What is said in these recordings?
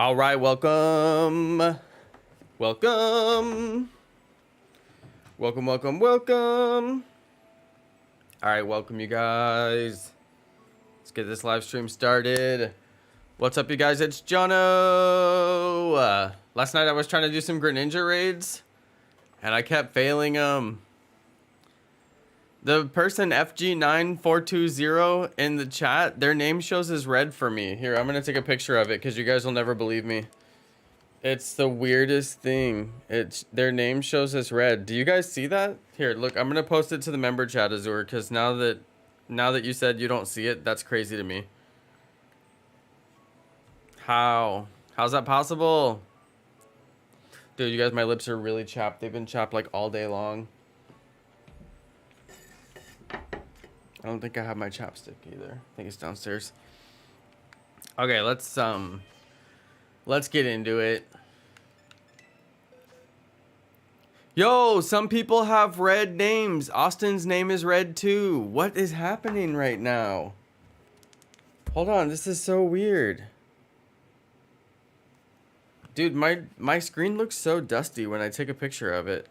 All right, welcome. Welcome. Welcome, welcome, welcome. All right, welcome you guys. Let's get this live stream started. What's up, you guys? It's Jonno. Last night I was trying to do some Greninja raids, and I kept failing them. The person FG9420 in the chat, their name shows as red for me. Here, I'm going to take a picture of it because you guys will never believe me. It's the weirdest thing. It's their name shows as red. Do you guys see that? Here, look, I'm going to post it to the member chat, Azur, because now that you said you don't see it, that's crazy to me. How's that possible? Dude, you guys, my lips are really chapped. They've been chapped like all day long. I don't think I have my chapstick either. I think it's downstairs. Okay, let's get into it. Yo, some people have red names. Austin's name is red too. What is happening right now? Hold on, this is so weird. Dude, my screen looks so dusty when I take a picture of it.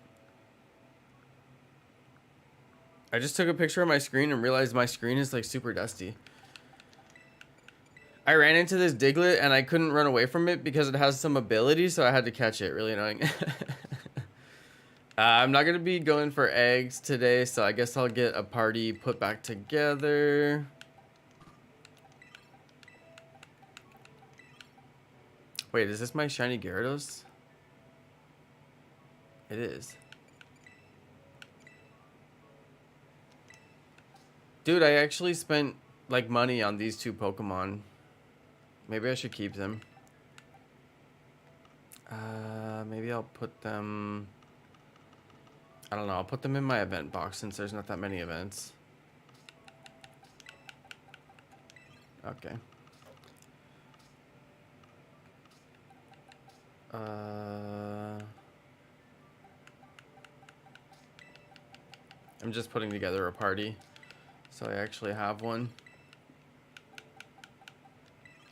I just took a picture of my screen and realized my screen is like super dusty. I ran into this Diglett and I couldn't run away from it because it has some ability, so I had to catch it. Really annoying. I'm not going to be going for eggs today, so I guess I'll get a party put back together. Wait, is this my shiny Gyarados? It is. Dude, I actually spent like money on these two Pokemon. Maybe I should keep them. Maybe I'll put them... I don't know, I'll put them in my event box since there's not that many events. Okay. I'm just putting together a party, so I actually have one.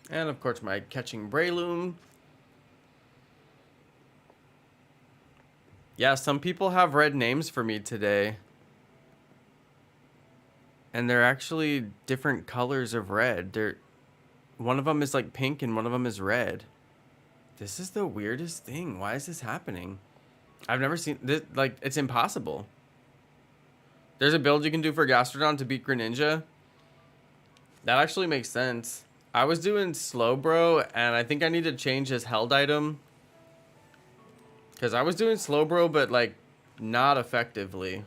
And of course my catching Breloom. Yeah, some people have red names for me today. And they're actually different colors of red. One of them is like pink and one of them is red. This is the weirdest thing. Why is this happening? I've never seen this. Like, it's impossible. There's a build you can do for Gastrodon to beat Greninja. That actually makes sense. I was doing Slowbro, and I think I need to change his held item. Because I was doing Slowbro, but, like, not effectively.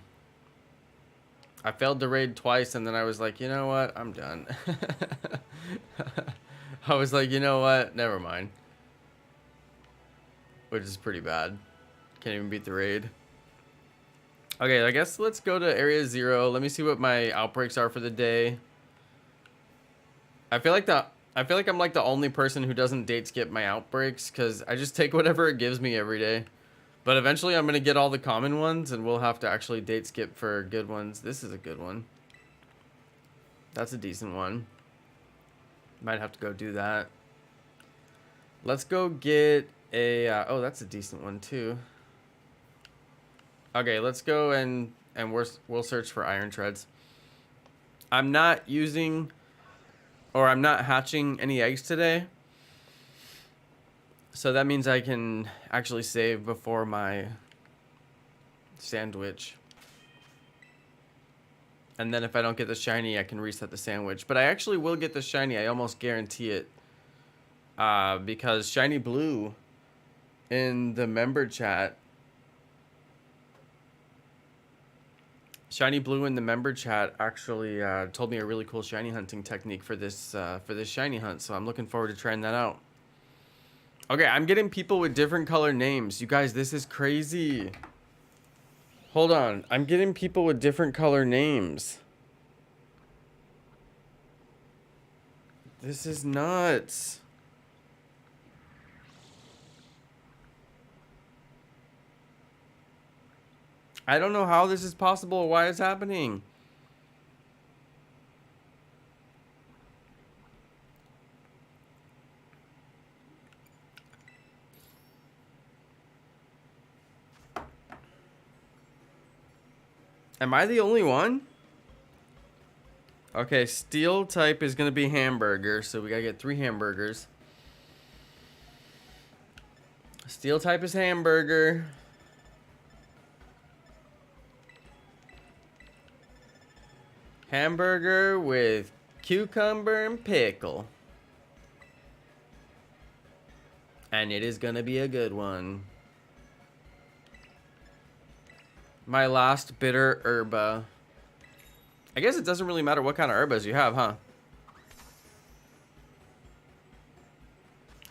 I failed the raid twice, and then I was like, you know what? I'm done. I was like, you know what? Never mind. Which is pretty bad. Can't even beat the raid. Okay, I guess let's go to Area 0. Let me see what my outbreaks are for the day. I feel like I'm like the only person who doesn't date skip my outbreaks because I just take whatever it gives me every day. But eventually I'm gonna get all the common ones and we'll have to actually date skip for good ones. This is a good one. That's a decent one. Might have to go do that. Let's go get a oh, that's a decent one too. Okay, let's go and we'll search for iron treads. I'm not using or I'm not hatching any eggs today. So that means I can actually save before my sandwich. And then if I don't get the shiny, I can reset the sandwich. But I actually will get the shiny. I almost guarantee it. Because shiny blue in the member chat. Shiny Blue in the member chat actually told me a really cool shiny hunting technique for this shiny hunt, so I'm looking forward to trying that out. Okay, I'm getting people with different color names. You guys, this is crazy. Hold on, I'm getting people with different color names. This is nuts. I don't know how this is possible or why it's happening. Am I the only one? Okay, steel type is gonna be hamburger, so we gotta get 3 hamburgers. Steel type is hamburger. Hamburger with cucumber and pickle. And it is gonna be a good one. My last bitter herba. I guess it doesn't really matter what kind of herbas you have, huh?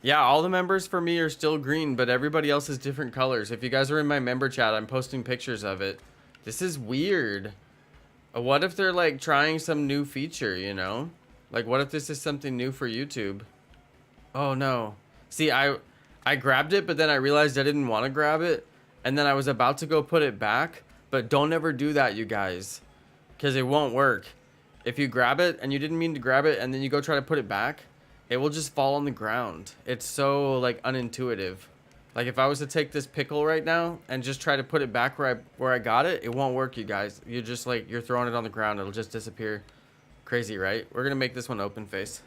Yeah, all the members for me are still green, but everybody else is different colors. If you guys are in my member chat, I'm posting pictures of it. This is weird. What if they're like trying some new feature, you know? Like what if this is something new for YouTube? Oh no. See, I grabbed it, but then I realized I didn't want to grab it. And then I was about to go put it back. But don't ever do that, you guys. Because it won't work. If you grab it and you didn't mean to grab it and then you go try to put it back, it will just fall on the ground. It's so like unintuitive. Like if I was to take this pickle right now and just try to put it back where I got it, it won't work, you guys. You're just like, you're throwing it on the ground. It'll just disappear. Crazy, right? We're going to make this one open face.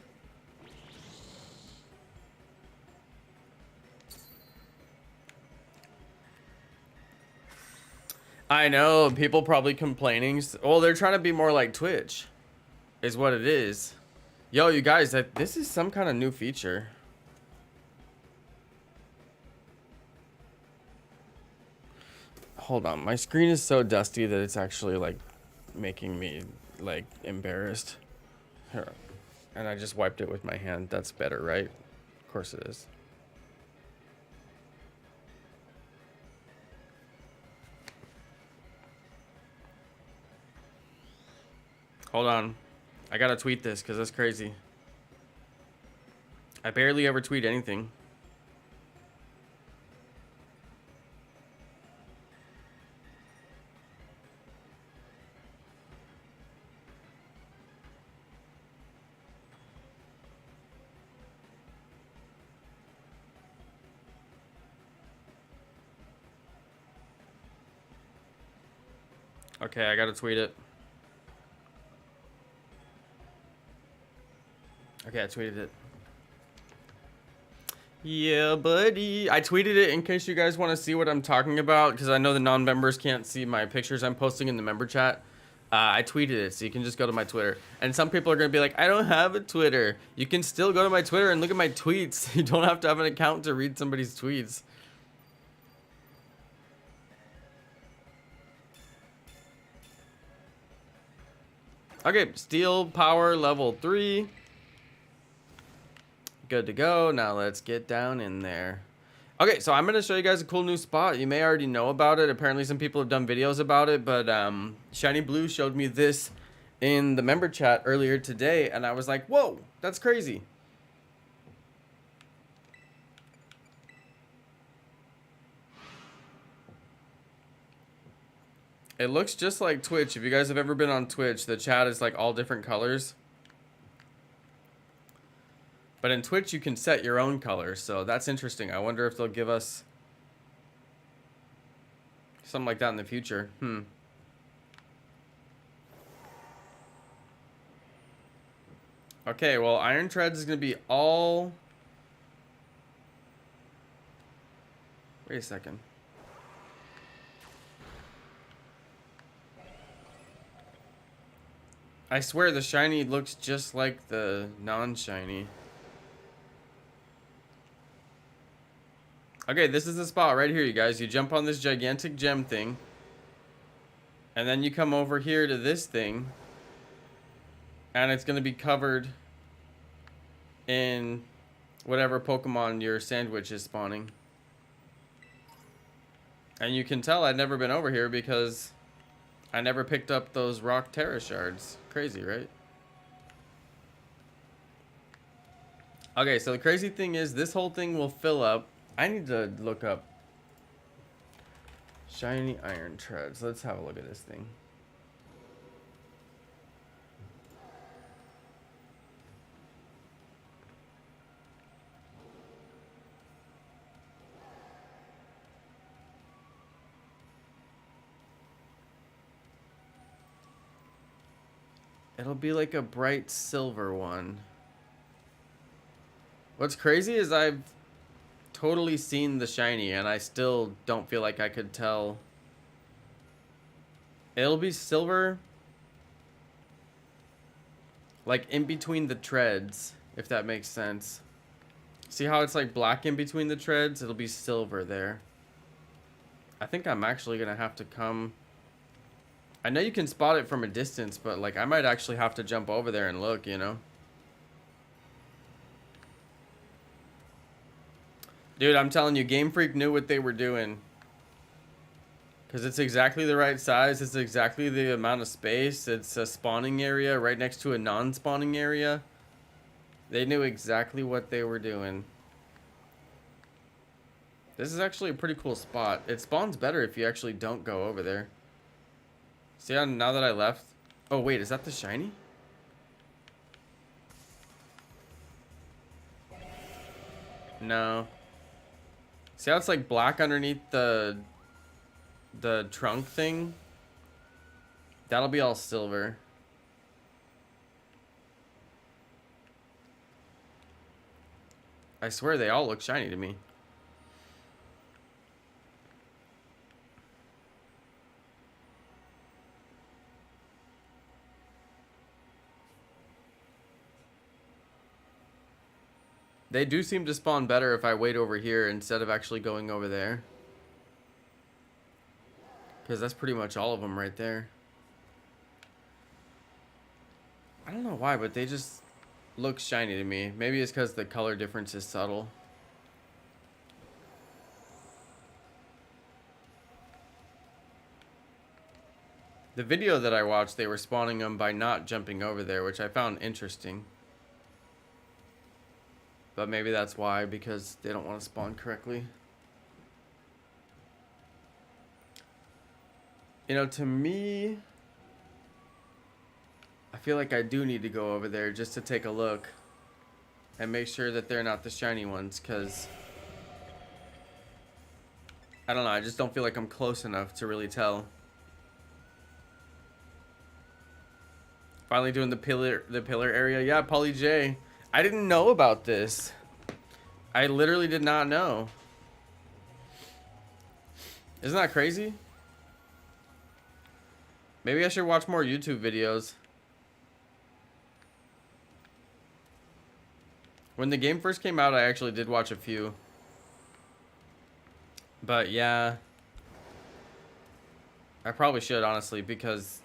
I know, people probably complaining. Well, they're trying to be more like Twitch, is what it is. Yo, you guys, this is some kind of new feature. Hold on, my screen is so dusty that it's actually like making me like embarrassed. Here. And I just wiped it with my hand. That's better, right? Of course it is. Hold on. I gotta tweet this because that's crazy. I barely ever tweet anything. Okay, I gotta tweet it. Okay, I tweeted it. Yeah, buddy. I tweeted it in case you guys want to see what I'm talking about, because I know the non-members can't see my pictures I'm posting in the member chat. I tweeted it, so you can just go to my Twitter. And some people are going to be like, I don't have a Twitter. You can still go to my Twitter and look at my tweets. You don't have to have an account to read somebody's tweets. Okay, steel power level 3. Good to go. Now let's get down in there. Okay, so I'm going to show you guys a cool new spot. You may already know about it. Apparently some people have done videos about it, but Shiny Blue showed me this in the member chat earlier today, and I was like, whoa, that's crazy. It looks just like Twitch. If you guys have ever been on Twitch, the chat is like all different colors. But in Twitch, you can set your own colors, so that's interesting. I wonder if they'll give us something like that in the future. Okay, well, Iron Treads is going to be all... Wait a second. I swear the shiny looks just like the non-shiny. Okay, this is the spot right here, you guys. You jump on this gigantic gem thing. And then you come over here to this thing. And it's going to be covered in whatever Pokemon your sandwich is spawning. And you can tell I've never been over here because I never picked up those rock terra shards. Crazy, right? Okay, so the crazy thing is this whole thing will fill up. I need to look up shiny Iron Treads. Let's have a look at this thing. It'll be like a bright silver one. What's crazy is I've totally seen the shiny and I still don't feel like I could tell. It'll be silver, like in between the treads, if that makes sense. See how it's like black in between the treads? It'll be silver there. I think I'm actually gonna have to come. I know you can spot it from a distance, but like I might actually have to jump over there and look, you know? Dude, I'm telling you, Game Freak knew what they were doing. Because it's exactly the right size. It's exactly the amount of space. It's a spawning area right next to a non-spawning area. They knew exactly what they were doing. This is actually a pretty cool spot. It spawns better if you actually don't go over there. See how now that I left? Oh, wait, is that the shiny? No. See how it's like black underneath the trunk thing? That'll be all silver. I swear they all look shiny to me. They do seem to spawn better if I wait over here instead of actually going over there. Because that's pretty much all of them right there. I don't know why, but they just look shiny to me. Maybe it's because the color difference is subtle. The video that I watched, they were spawning them by not jumping over there, which I found interesting. But maybe that's why, because they don't want to spawn correctly. You know, to me, I feel like I do need to go over there just to take a look and make sure that they're not the shiny ones, because I don't know, I just don't feel like I'm close enough to really tell. Finally doing the pillar area. Yeah, Polly J. I didn't know about this. I literally did not know. Isn't that crazy? Maybe I should watch more YouTube videos. When the game first came out, I actually did watch a few. But yeah, I probably should, honestly, because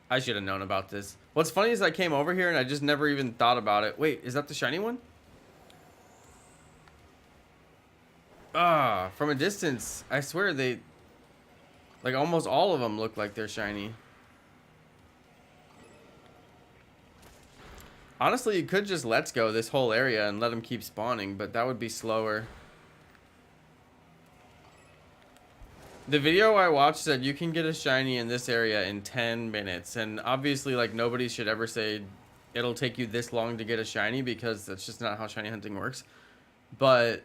I should have known about this. What's funny is I came over here and I just never even thought about it. Wait, is that the shiny one? Ah, from a distance, I swear they, like almost all of them look like they're shiny. Honestly, you could just let's go this whole area and let them keep spawning, but that would be slower. The video I watched said you can get a shiny in this area in 10 minutes. And obviously, like, nobody should ever say it'll take you this long to get a shiny, because that's just not how shiny hunting works. But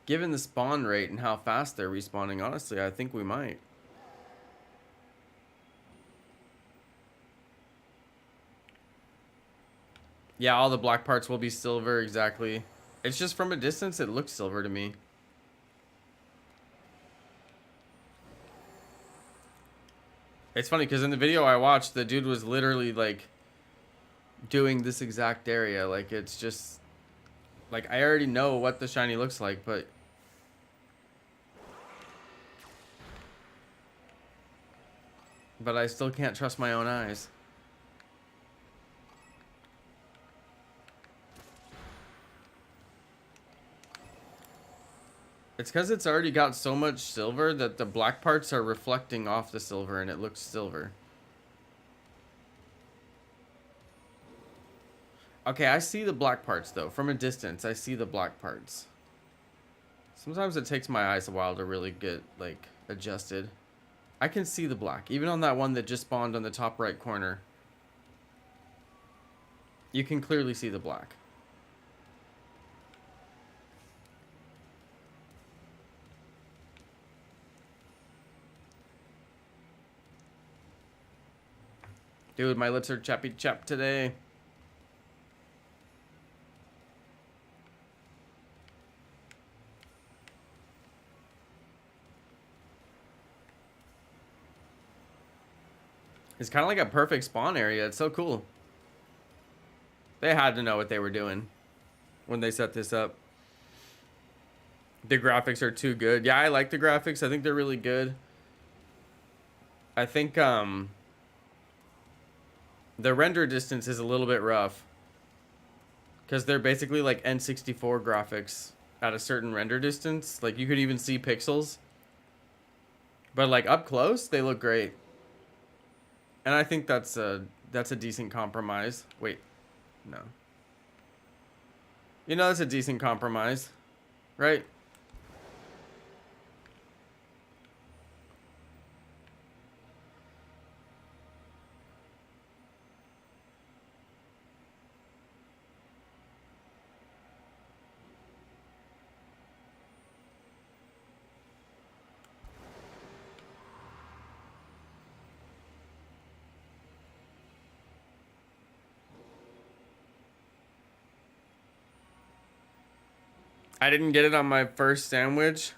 given the spawn rate and how fast they're respawning, honestly, I think we might. Yeah, all the black parts will be silver, exactly. It's just from a distance, it looks silver to me. It's funny because in the video I watched, the dude was literally like doing this exact area. Like, it's just like I already know what the shiny looks like, but I still can't trust my own eyes. It's because it's already got so much silver that the black parts are reflecting off the silver and it looks silver. Okay, I see the black parts though. From a distance, I see the black parts. Sometimes it takes my eyes a while to really get, like, adjusted. I can see the black. Even on that one that just spawned on the top right corner. You can clearly see the black. Dude, my lips are chappy chap today. It's kind of like a perfect spawn area. It's so cool. They had to know what they were doing when they set this up. The graphics are too good. Yeah, I like the graphics. I think they're really good. I think the render distance is a little bit rough. Because they're basically like N64 graphics at a certain render distance. Like you could even see pixels. But like up close, they look great. And I think that's a decent compromise. Wait, no. You know, that's a decent compromise, right? I didn't get it on my first sandwich.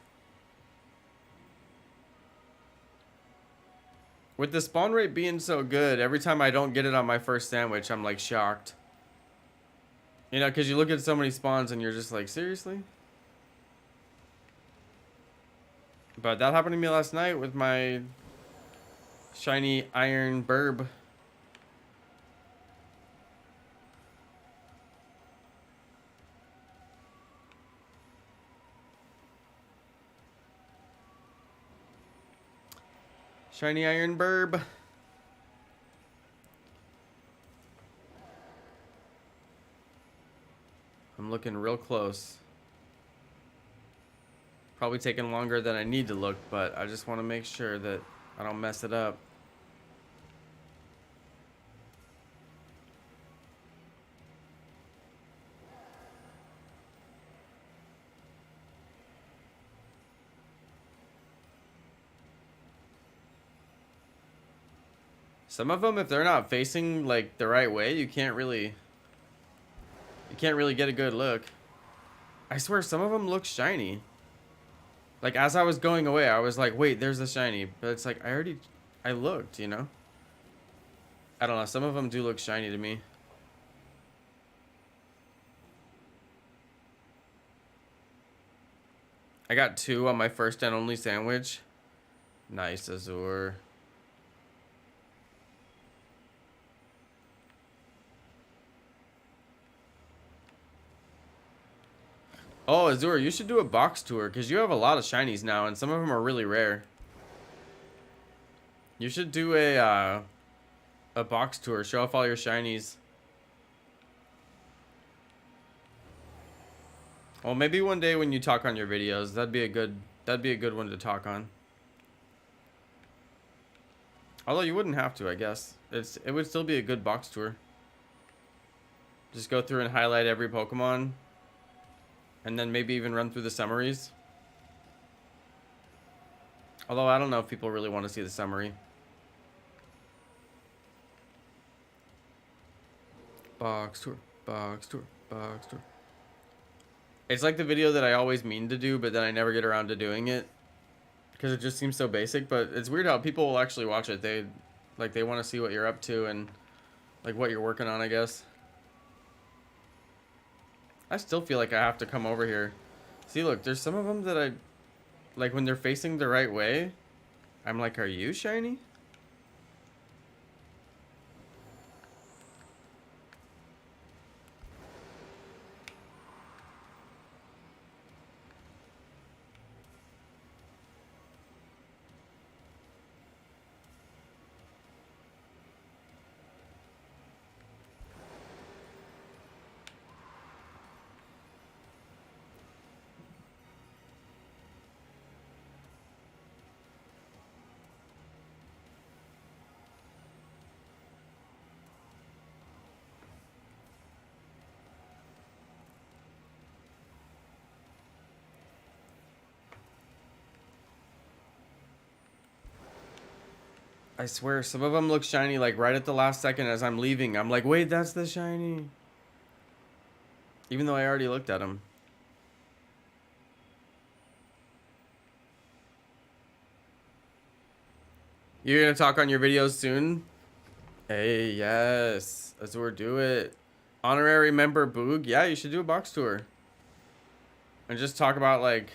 With the spawn rate being so good, every time I don't get it on my first sandwich, I'm like shocked. You know, because you look at so many spawns and you're just like, seriously? But that happened to me last night with my shiny iron burb. Shiny iron burb. I'm looking real close. Probably taking longer than I need to look, but I just want to make sure that I don't mess it up. Some of them, if they're not facing like the right way, you can't really get a good look. I swear some of them look shiny. Like as I was going away, I was like, wait, there's the shiny. But it's like, I looked, you know? I don't know. Some of them do look shiny to me. I got 2 on my first and only sandwich. Nice, Azure. Oh, Azure, you should do a box tour because you have a lot of shinies now and some of them are really rare. You should do a box tour. Show off all your shinies. Well, maybe one day when you talk on your videos, that'd be a good one to talk on. Although you wouldn't have to, I guess. It would still be a good box tour. Just go through and highlight every Pokemon. And then maybe even run through the summaries. Although I don't know if people really want to see the summary. Box tour, box tour, box tour. It's like the video that I always mean to do, but then I never get around to doing it. Because it just seems so basic, but it's weird how people will actually watch it. They want to see what you're up to and like what you're working on, I guess. I still feel like I have to come over here. See, look, there's some of them that I like when they're facing the right way. I'm like, are you shiny? I swear, some of them look shiny like right at the last second as I'm leaving. I'm like, wait, that's the shiny. Even though I already looked at them. You're gonna talk on your videos soon? Hey, yes. Let's do it. Honorary member Boog. Yeah, you should do a box tour. And just talk about like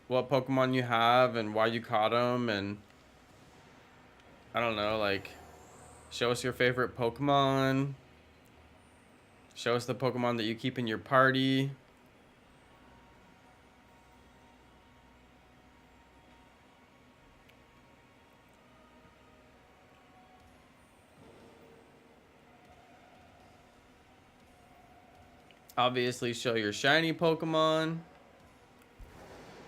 what Pokemon you have and why you caught them, and I don't know, like show us your favorite Pokemon. Show us the Pokemon that you keep in your party. Obviously show your shiny Pokemon.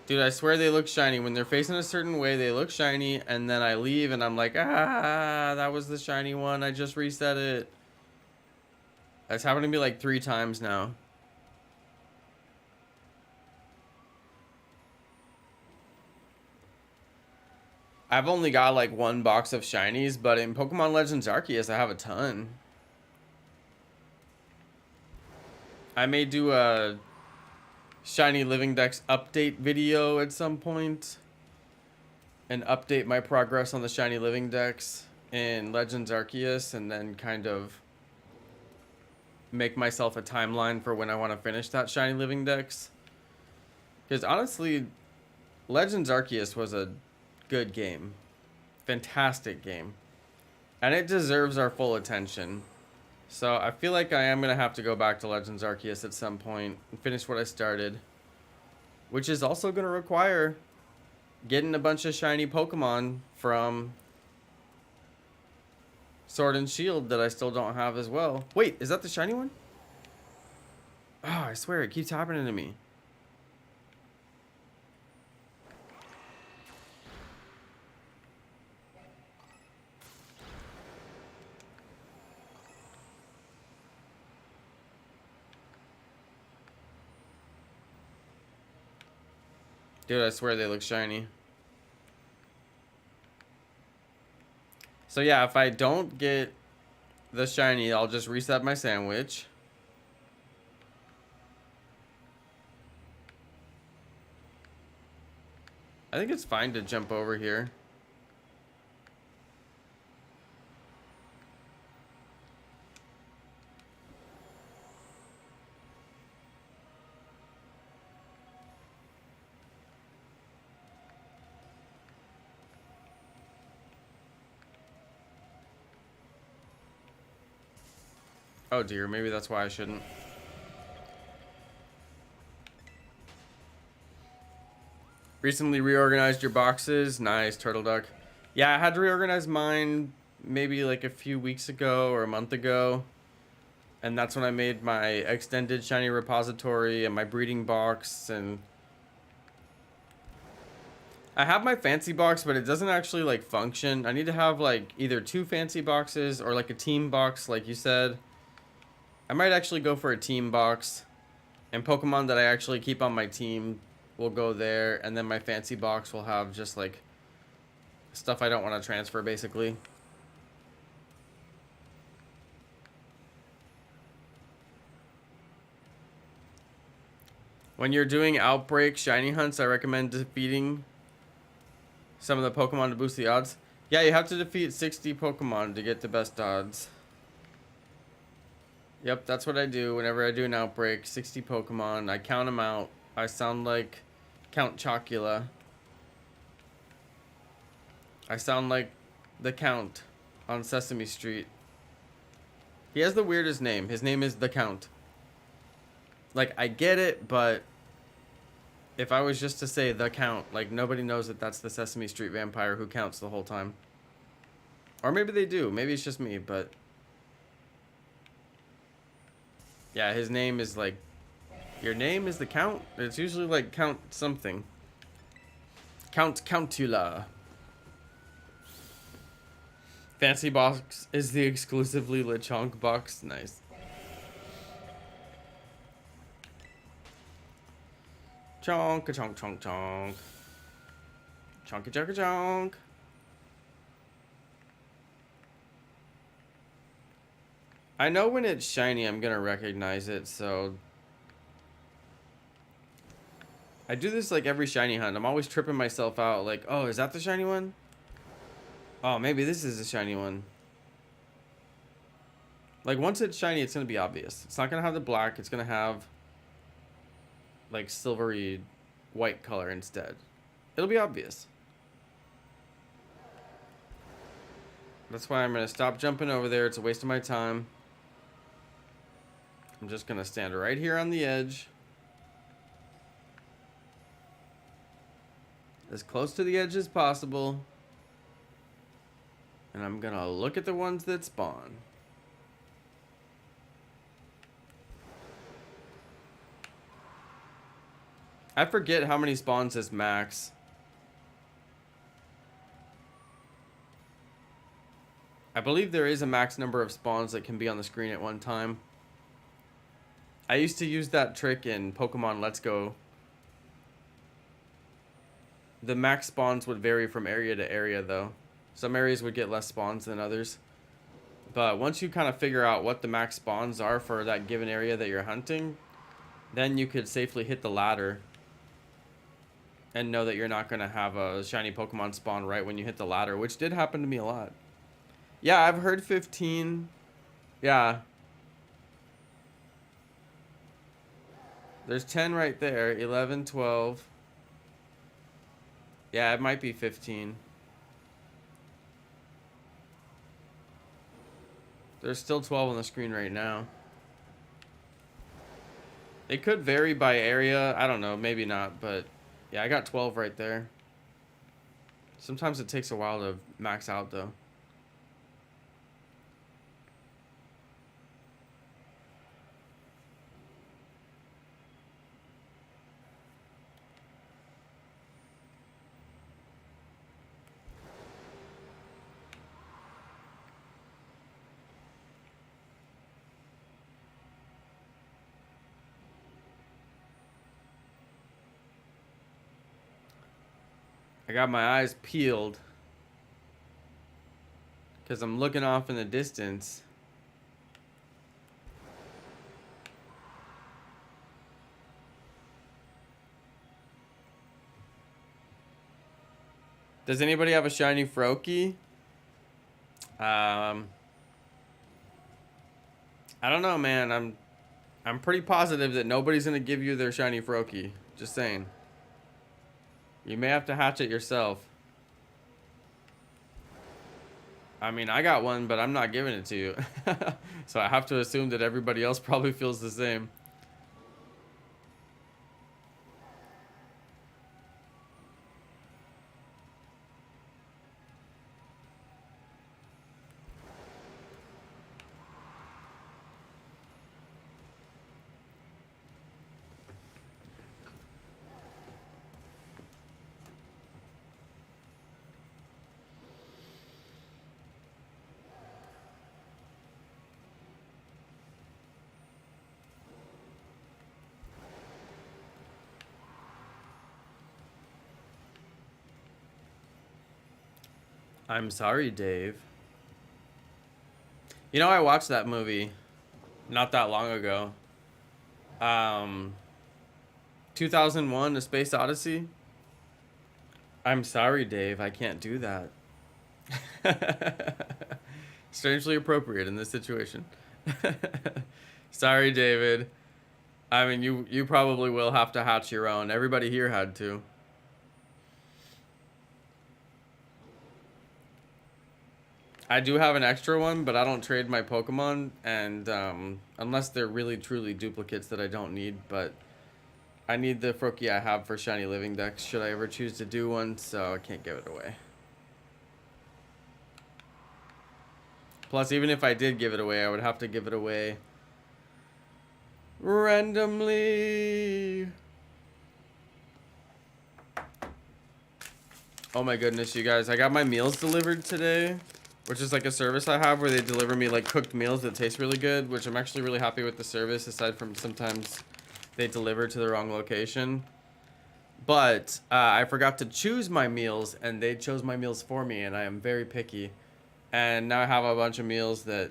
Dude, I swear they look shiny. When they're facing a certain way, they look shiny, and then I leave and I'm like, ah, that was the shiny one. I just reset it. That's happened to me like 3 times now. I've only got like 1 box of shinies, but in Pokemon Legends Arceus, I have a ton. I may do a Shiny Living Dex update video at some point and update my progress on the Shiny Living Dex in Legends Arceus, and then kind of make myself a timeline for when I want to finish that Shiny Living Dex. Because honestly, Legends Arceus was a good game. Fantastic game. And it deserves our full attention. So I feel like I am going to have to go back to Legends Arceus at some point and finish what I started. Which is also going to require getting a bunch of shiny Pokemon from Sword and Shield that I still don't have as well. Wait, is that the shiny one? Oh, I swear, it keeps happening to me. Dude, I swear they look shiny. So yeah, if I don't get the shiny, I'll just reset my sandwich. I think it's fine to jump over here. Oh dear, maybe that's why I shouldn't. Recently reorganized your boxes. Nice, Turtle Duck. Yeah, I had to reorganize mine maybe like a few weeks ago or a month ago. And that's when I made my extended shiny repository and my breeding box. And I have my fancy box, but it doesn't actually like function. I need to have like either 2 fancy boxes or like a team box like you said. I might actually go for a team box. And Pokemon that I actually keep on my team will go there. And then my fancy box will have just like stuff I don't want to transfer basically. When you're doing outbreak shiny hunts, I recommend defeating some of the Pokemon to boost the odds. Yeah, you have to defeat 60 Pokemon to get the best odds. Yep, that's what I do whenever I do an outbreak. 60 Pokemon. I count them out. I sound like Count Chocula. I sound like the Count on Sesame Street. He has the weirdest name. His name is the Count. Like, I get it, but if I was just to say the Count, like, nobody knows that that's the Sesame Street vampire who counts the whole time. Or maybe they do. Maybe it's just me, but yeah, his name is like, your name is the Count? It's usually like Count something. Count Countula. Fancy box is the exclusively Lechonk box. Nice. Chonk, a chonk, chonk, chonk. Chonky, chonky, chonk. I know when it's shiny, I'm gonna recognize it, so I do this like every shiny hunt. I'm always tripping myself out like, oh, is that the shiny one? Oh, maybe this is the shiny one. Like, once it's shiny, it's gonna be obvious. It's not gonna have the black, it's gonna have like silvery white color instead. It'll be obvious. That's why I'm gonna stop jumping over there. It's a waste of my time. I'm just gonna stand right here on the edge. As close to the edge as possible. And I'm gonna look at the ones that spawn. I forget how many spawns is max. I believe there is a max number of spawns that can be on the screen at one time. I used to use that trick in Pokemon Let's Go. The max spawns would vary from area to area though. Some areas would get less spawns than others. But once you kind of figure out what the max spawns are for that given area that you're hunting, then you could safely hit the ladder and know that you're not going to have a shiny Pokemon spawn right when you hit the ladder, which did happen to me a lot. Yeah, I've heard 15. Yeah. There's 10 right there. 11, 12. Yeah, it might be 15. There's still 12 on the screen right now. It could vary by area. I don't know. Maybe not, but yeah, I got 12 right there. Sometimes it takes a while to max out, though. I got my eyes peeled because I'm looking off in the distance. Does anybody have a shiny Froakie? I don't know, man. I'm pretty positive that nobody's gonna give you their shiny Froakie. Just saying. You may have to hatch it yourself. I mean, I got one, but I'm not giving it to you. So I have to assume that everybody else probably feels the same. I'm sorry, Dave. You know, I watched that movie not that long ago. 2001: A Space Odyssey. I'm sorry, Dave. I can't do that. Strangely appropriate in this situation. Sorry, David. I mean, you probably will have to hatch your own. Everybody here had to. I do have an extra one, but I don't trade my Pokemon, and unless they're really truly duplicates that I don't need, but I need the Froakie I have for Shiny Living Dex should I ever choose to do one, so I can't give it away. Plus, even if I did give it away, I would have to give it away randomly. Oh my goodness, you guys. I got my meals delivered today, which is like a service I have where they deliver me like cooked meals that taste really good, which I'm actually really happy with the service, aside from sometimes they deliver to the wrong location. But I forgot to choose my meals, and they chose my meals for me, and I am very picky. And now I have a bunch of meals that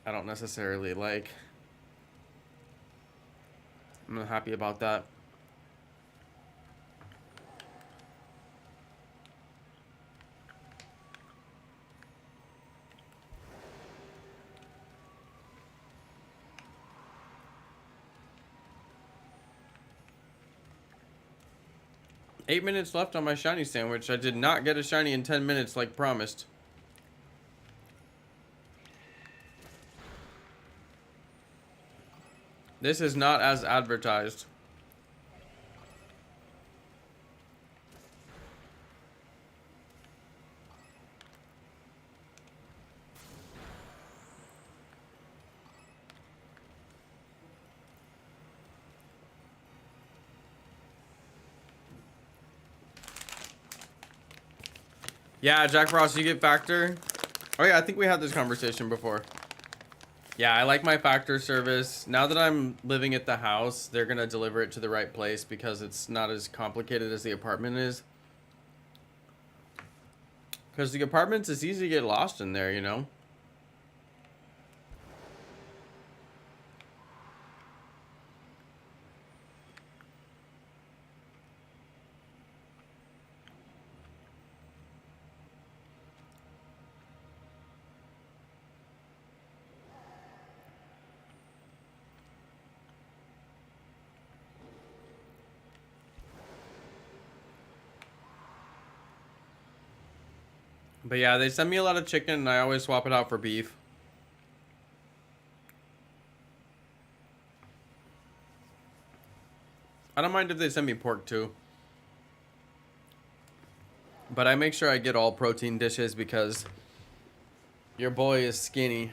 I don't necessarily like. I'm not happy about that. Eight minutes left on my shiny sandwich. I did not get a shiny in 10 minutes like promised. This is not as advertised. Yeah, Jack Frost, you get factor? Oh yeah, I think we had this conversation before. Yeah, I like my factor service. Now that I'm living at the house, they're gonna deliver it to the right place because it's not as complicated as the apartment is. Because the apartments, it's easy to get lost in there, you know? But yeah, they send me a lot of chicken and I always swap it out for beef. I don't mind if they send me pork too. But I make sure I get all protein dishes because your boy is skinny.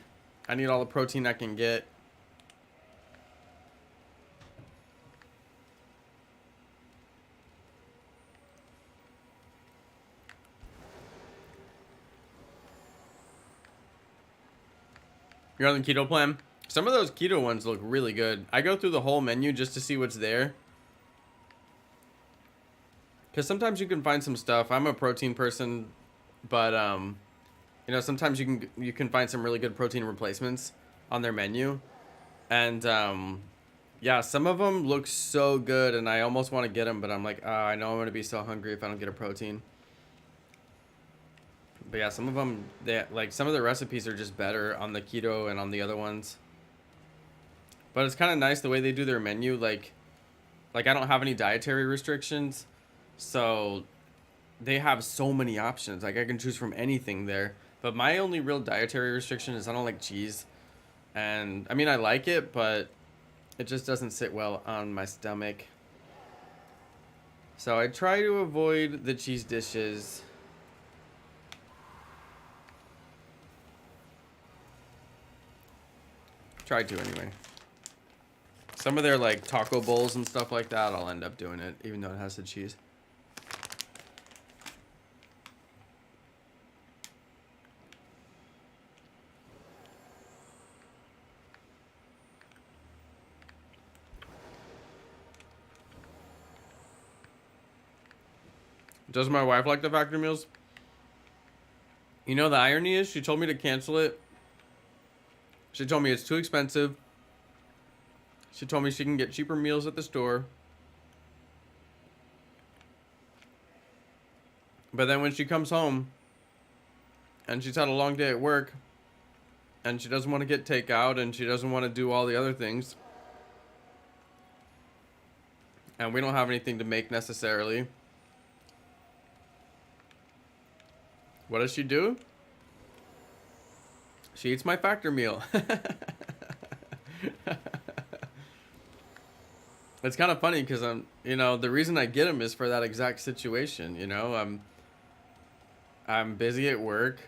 I need all the protein I can get. You're on the keto plan? Some of those keto ones look really good. I go through the whole menu just to see what's there. Because sometimes you can find some stuff. I'm a protein person, but you know, sometimes you can find some really good protein replacements on their menu. And yeah, some of them look so good and I almost want to get them, but I'm like, I know I'm going to be so hungry if I don't get a protein. But yeah, some of them, like some of the recipes are just better on the keto and on the other ones. But it's kind of nice the way they do their menu. Like I don't have any dietary restrictions, so they have so many options. Like I can choose from anything there. But my only real dietary restriction is I don't like cheese. And I mean, I like it, but it just doesn't sit well on my stomach. So I try to avoid the cheese dishes. Try to anyway. Some of their like taco bowls and stuff like that, I'll end up doing it, even though it has the cheese. Does my wife like the factory meals? You know, the irony is she told me to cancel it. She told me it's too expensive. She told me she can get cheaper meals at the store. But then when she comes home and she's had a long day at work and she doesn't want to get takeout and she doesn't want to do all the other things, and we don't have anything to make necessarily, what does she do? She eats my factor meal. It's kind of funny because you know, the reason I get them is for that exact situation. You know, I'm busy at work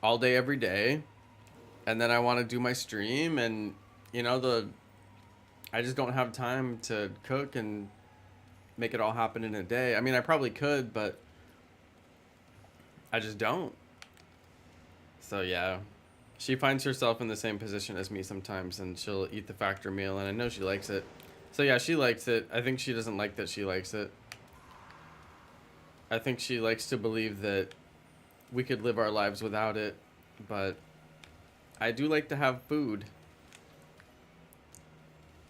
all day, every day. And then I want to do my stream and, you know, I just don't have time to cook and make it all happen in a day. I mean, I probably could, but I just don't. So yeah, she finds herself in the same position as me sometimes and she'll eat the factor meal and I know she likes it. So yeah, she likes it. I think she doesn't like that she likes it. I think she likes to believe that we could live our lives without it, but I do like to have food.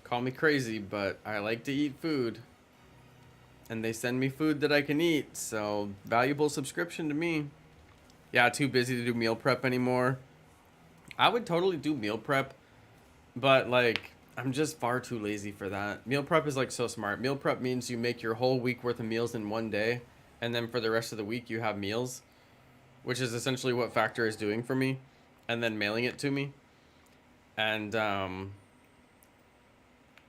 Call me crazy, but I like to eat food. And they send me food that I can eat, so valuable subscription to me. Yeah, too busy to do meal prep anymore. I would totally do meal prep, but like I'm just far too lazy for that. Meal prep is like so smart. Meal prep means you make your whole week worth of meals in one day, and then for the rest of the week you have meals, which is essentially what Factor is doing for me, and then mailing it to me. And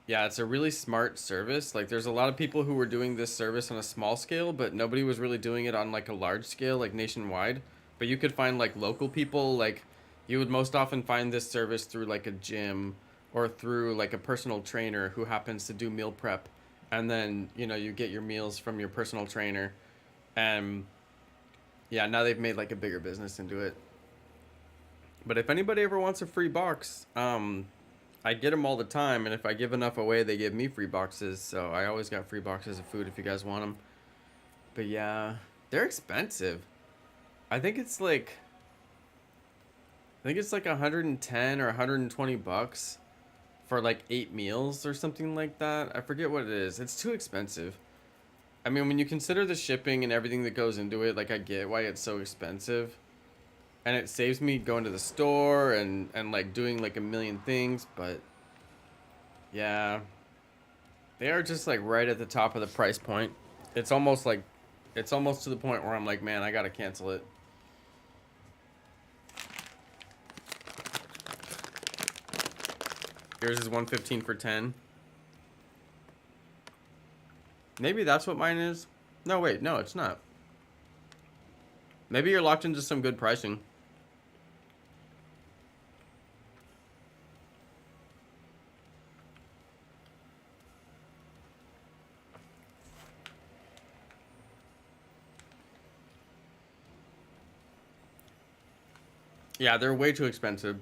yeah, it's a really smart service. Like there's a lot of people who were doing this service on a small scale, but nobody was really doing it on like a large scale, like nationwide. But you could find like local people, like you would most often find this service through like a gym or through like a personal trainer who happens to do meal prep. And then, you know, you get your meals from your personal trainer. And yeah, now they've made like a bigger business into it. But if anybody ever wants a free box, I get them all the time, and if I give enough away, they give me free boxes. So I always got free boxes of food if you guys want them. But yeah, they're expensive. I think it's like like 110 or 120 bucks for like 8 meals or something like that. I forget what it is. It's too expensive. I mean, when you consider the shipping and everything that goes into it, like I get why it's so expensive. And it saves me going to the store and like doing like a million things, but yeah, they are just like right at the top of the price point. It's almost like, it's almost to the point where I'm like, man, I gotta cancel it. Yours is 115 for 10. Maybe that's what mine is. No, wait, no, it's not. Maybe you're locked into some good pricing. Yeah, they're way too expensive.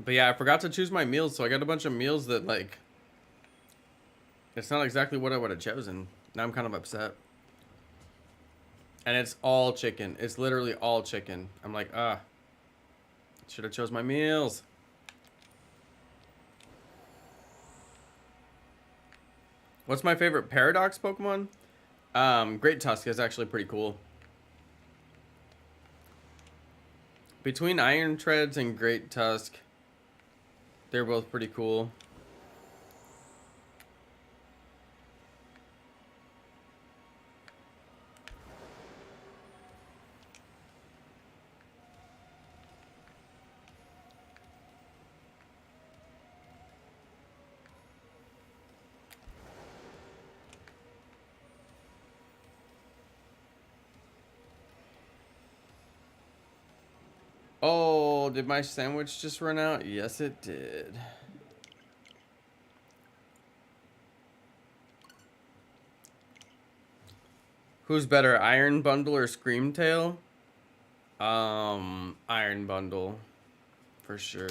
But yeah, I forgot to choose my meals, so I got a bunch of meals that like, it's not exactly what I would have chosen. Now I'm kind of upset. And it's all chicken. It's literally all chicken. I'm like, should have chose my meals. What's my favorite Paradox Pokemon? Great Tusk is actually pretty cool. Between Iron Treads and Great Tusk, they're both pretty cool. Oh, did my sandwich just run out? Yes, it did. Who's better, Iron Bundle or Screamtail? Iron Bundle, for sure.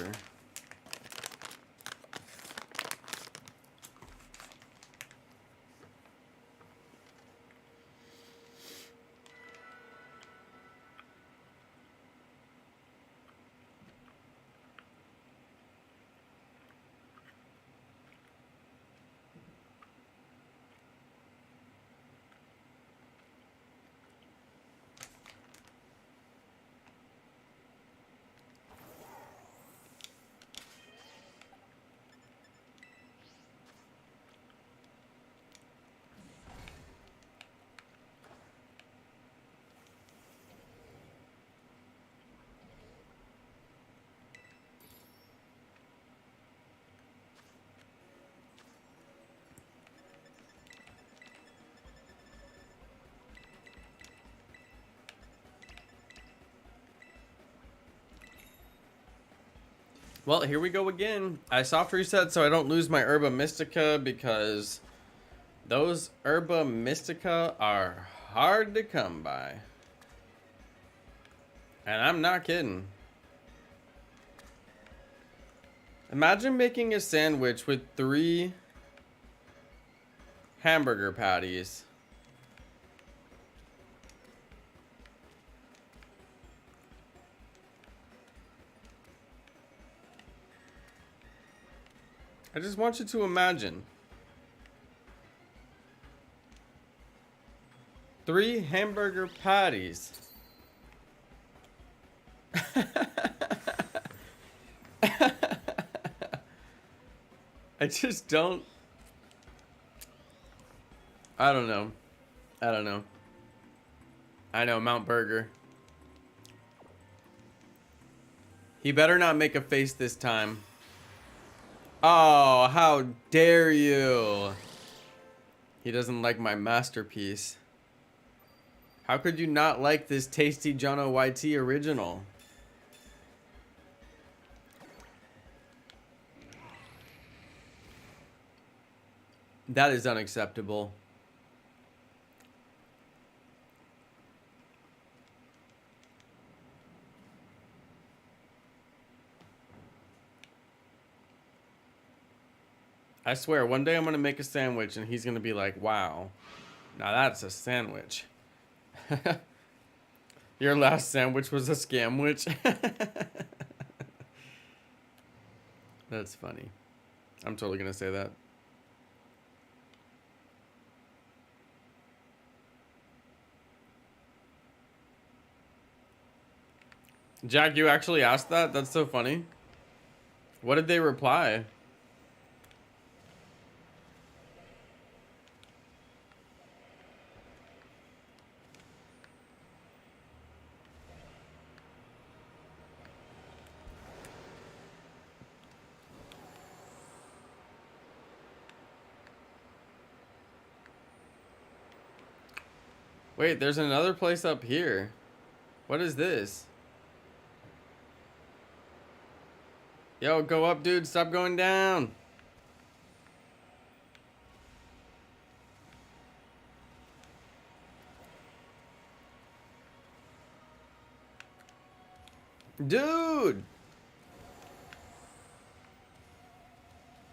Well, here we go again. I soft reset so I don't lose my Herba Mystica because those Herba Mystica are hard to come by. And I'm not kidding. Imagine making a sandwich with 3 hamburger patties. I just want you to imagine 3 hamburger patties. I just don't. I don't know. I don't know. I know, Mount Burger. He better not make a face this time. Oh, how dare you! He doesn't like my masterpiece. How could you not like this tasty Jonno YT original? That is unacceptable. I swear, one day I'm gonna make a sandwich and he's gonna be like, wow, now that's a sandwich. Your last sandwich was a scamwich? That's funny. I'm totally gonna say that. Jack, you actually asked that? That's so funny. What did they reply? Wait, there's another place up here. What is this? Yo, go up, dude. Stop going down. Dude!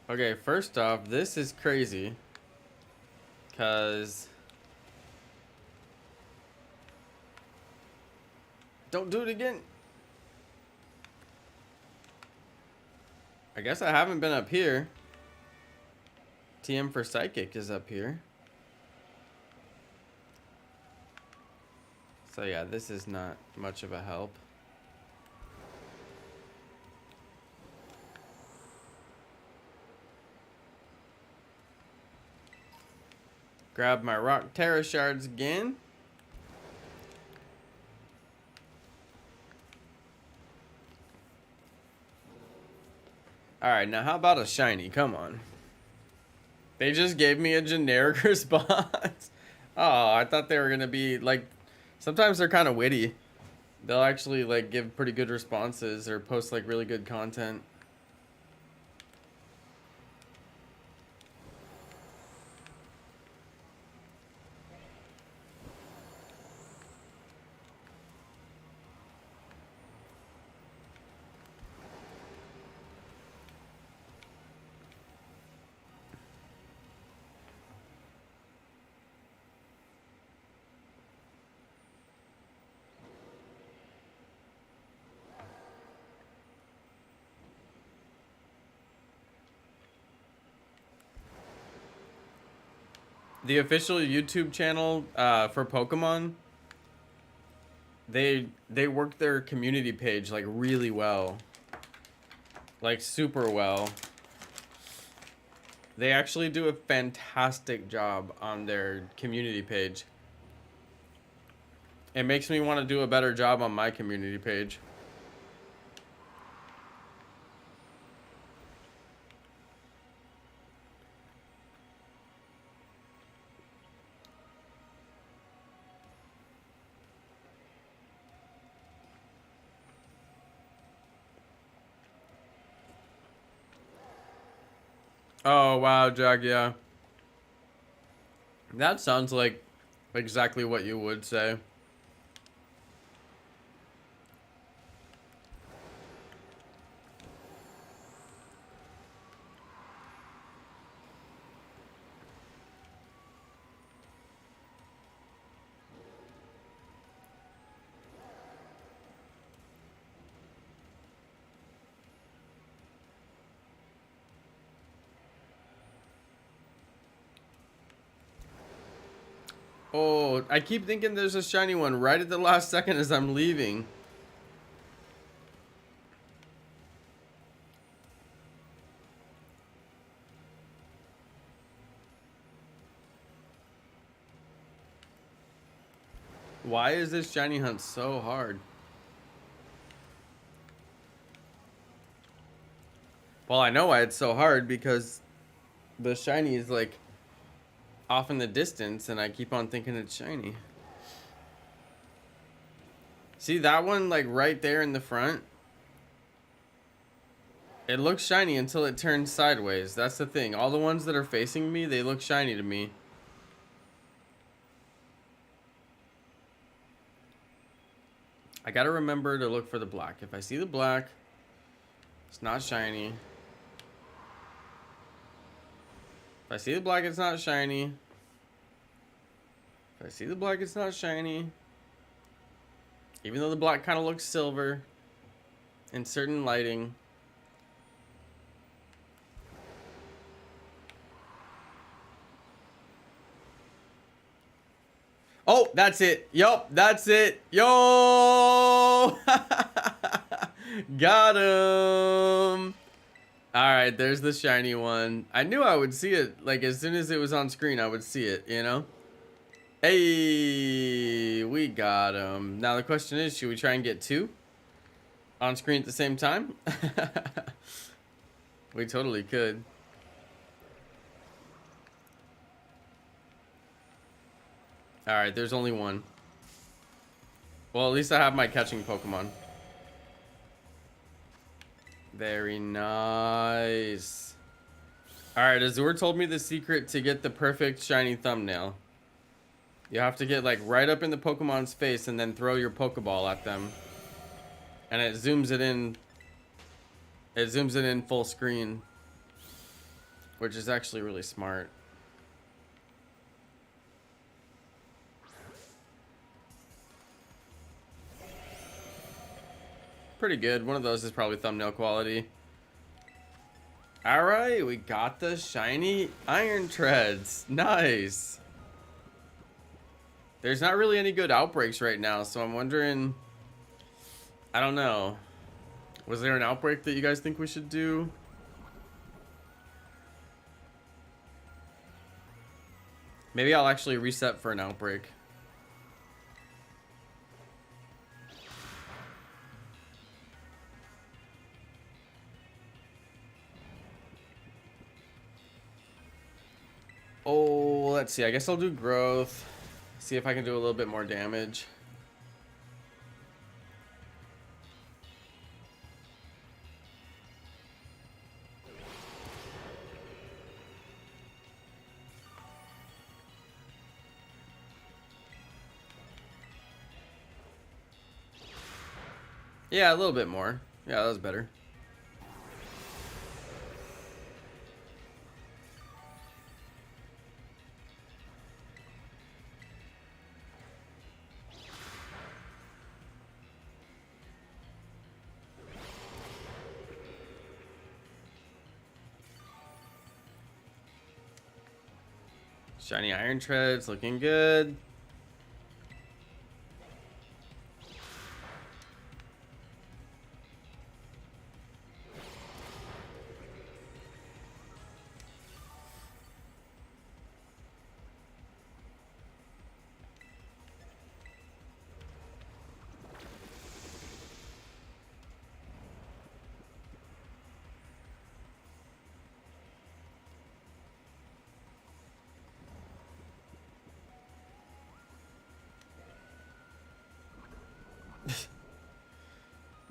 Okay, first off, this is crazy. Because... Don't do it again. I guess I haven't been up here. TM for Psychic is up here. So yeah, this is not much of a help. Grab my rock terra shards again. Alright, now how about a shiny? Come on. They just gave me a generic response. Oh, I thought they were gonna be like, sometimes they're kind of witty. They'll actually like give pretty good responses or post like really good content. The official YouTube channel for Pokemon, they worked their community page like really well. Like super well. They actually do a fantastic job on their community page. It makes me want to do a better job on my community page. Oh, wow, Jack, yeah. That sounds like exactly what you would say. Oh, I keep thinking there's a shiny one right at the last second as I'm leaving. Why is this shiny hunt so hard? Well, I know why it's so hard, because the shiny is like off in the distance and I keep on thinking it's shiny. See that one like right there in the front? It looks shiny until it turns sideways. That's the thing. All the ones that are facing me, they look shiny to me. I gotta remember to look for the black. If I see the black, it's not shiny. If I see the black, it's not shiny. If I see the black, it's not shiny. Even though the black kind of looks silver in certain lighting. Oh, that's it. Yup, that's it. Yo! Got him. All right, there's the shiny one. I knew I would see it. Like, as soon as it was on screen, I would see it, you know? Hey, we got him. Now the question is, should we try and get two on screen at the same time? We totally could. All right, there's only one. Well, at least I have my catching Pokemon. Very nice. All right, Azur told me the secret to get the perfect shiny thumbnail. You have to get like right up in the Pokemon's face and then throw your Pokeball at them. And it zooms it in. It zooms it in full screen. Which is actually really smart. Pretty good. One of those is probably thumbnail quality. Alright, we got the shiny Iron Treads. Nice. There's not really any good outbreaks right now, so I'm wondering... I don't know. Was there an outbreak that you guys think we should do? Maybe I'll actually reset for an outbreak. Oh, let's see. I guess I'll do growth. See if I can do a little bit more damage. Yeah, a little bit more. Yeah, that was better. Shiny Iron Treads looking good.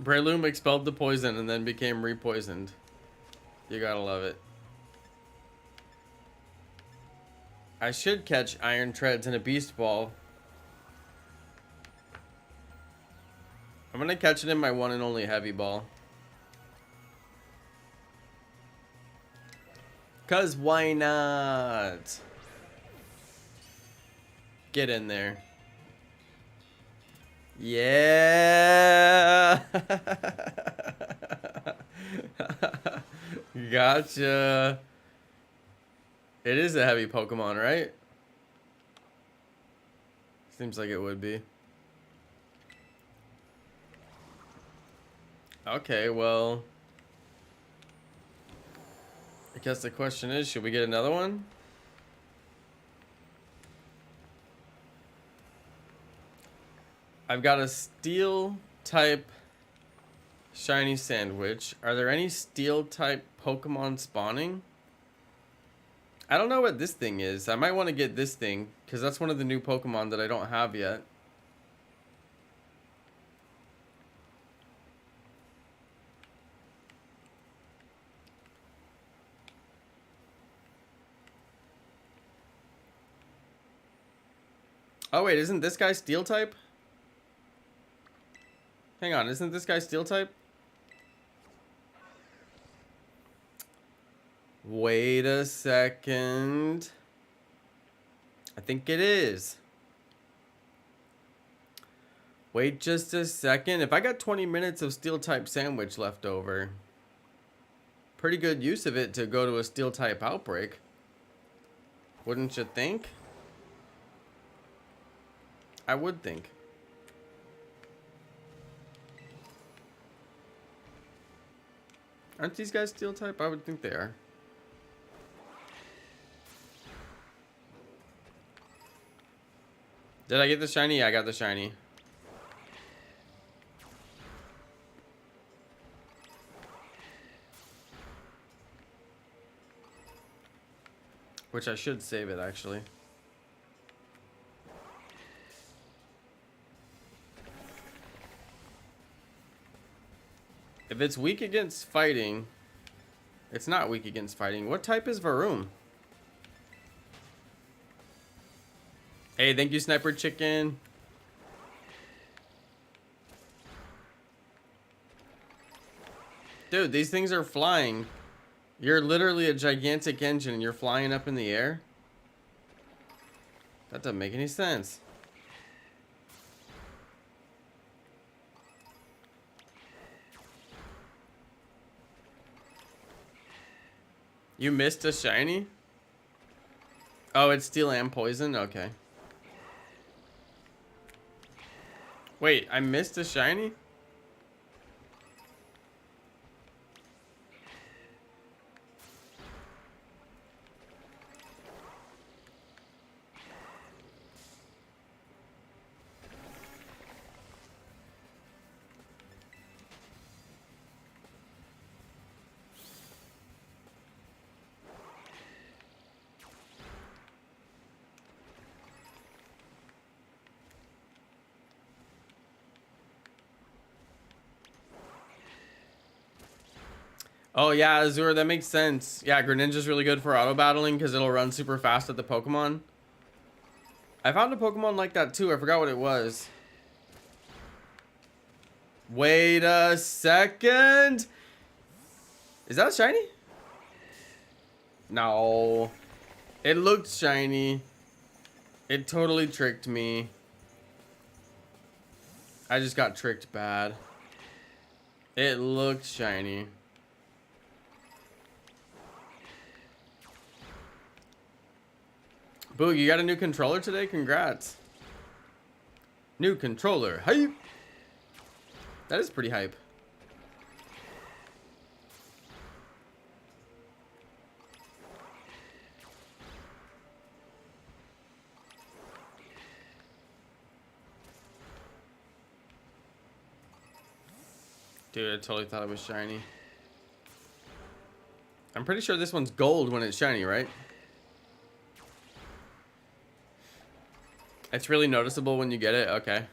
Breloom expelled the poison and then became repoisoned. You gotta love it. I should catch iron treads in a beast ball. I'm gonna catch it in my one and only heavy ball. Cause why not? Get in there. Yeah. Gotcha. It is a heavy Pokemon, right? Seems like it would be. Okay, well, I guess the question is, should we get another one? I've got a steel type shiny sandwich. Are there any steel type Pokemon spawning? I don't know what this thing is. I might want to get this thing because that's one of the new Pokemon that I don't have yet. Oh wait, isn't this guy steel type? Hang on, isn't this guy steel type? Wait a second. I think it is. Wait just a second. If I got 20 minutes of steel type sandwich left over, pretty good use of it to go to a steel type outbreak. Wouldn't you think? I would think. Aren't these guys steel type? I would think they are. Did I get the shiny? Yeah, I got the shiny. Which I should save it, actually. If it's weak against fighting, it's not weak against fighting. What type is Varoom? Hey, thank you, Sniper Chicken. Dude, these things are flying. You're literally a gigantic engine and you're flying up in the air? That doesn't make any sense. You missed a shiny? Oh, it's steel and poison? Okay. Wait, I missed a shiny? Oh yeah, Azure, that makes sense. Yeah, Greninja's really good for auto battling because it'll run super fast at the Pokemon. I found a Pokemon like that too. I forgot what it was. Wait a second. Is that shiny? No. It looked shiny. It totally tricked me. I just got tricked bad. It looked shiny. Boo, you got a new controller today? Congrats. New controller. Hype. That is pretty hype. Dude, I totally thought it was shiny. I'm pretty sure this one's gold when it's shiny, right? It's really noticeable when you get it? Okay.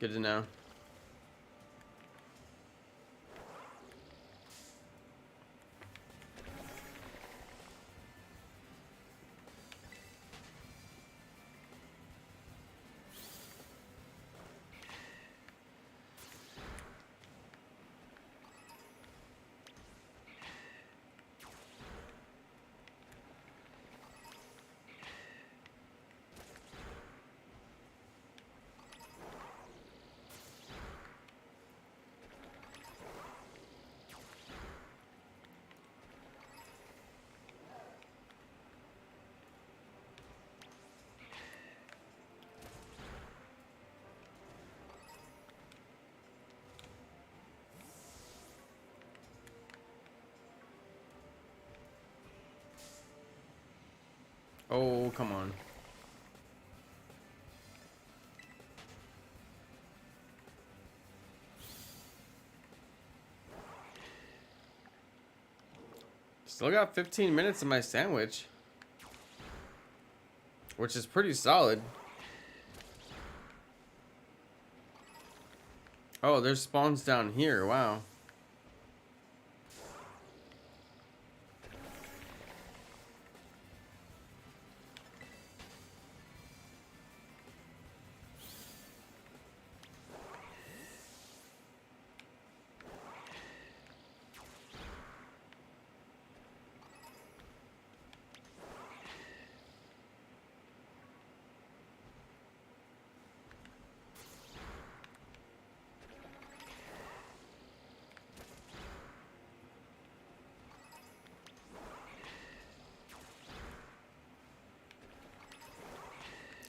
Good to know. Oh, come on. Still got 15 minutes in my sandwich, which is pretty solid. Oh, there's spawns down here. Wow.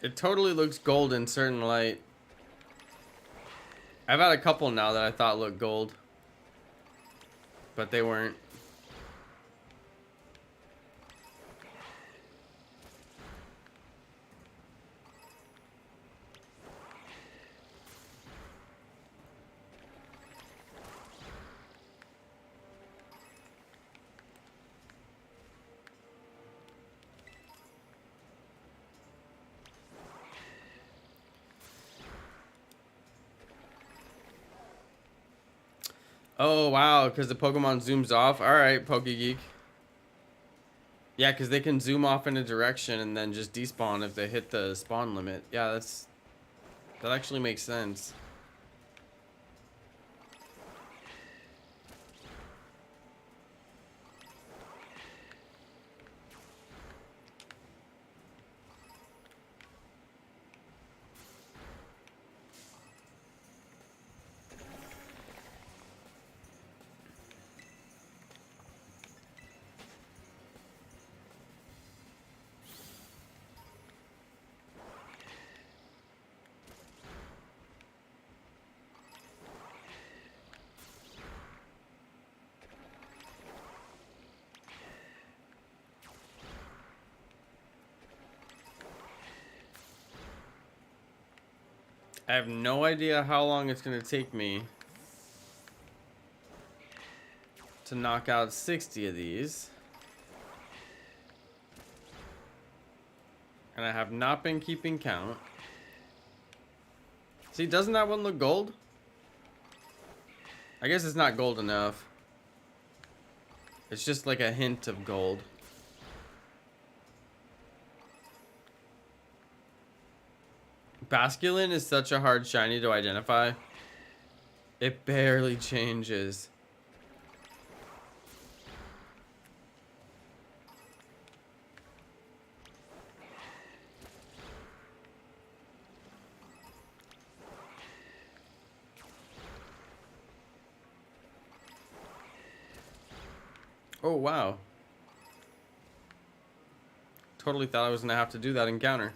It totally looks gold in certain light. I've had a couple now that I thought looked gold, but they weren't. Oh, wow, because the Pokemon zooms off. All right, PokeGeek. Yeah, because they can zoom off in a direction and then just despawn if they hit the spawn limit. Yeah, that actually makes sense. I have no idea how long it's going to take me to knock out 60 of these. And I have not been keeping count. See, doesn't that one look gold? I guess it's not gold enough. It's just like a hint of gold. Basculin is such a hard shiny to identify. It barely changes. Oh, wow. Totally thought I was going to have to do that encounter.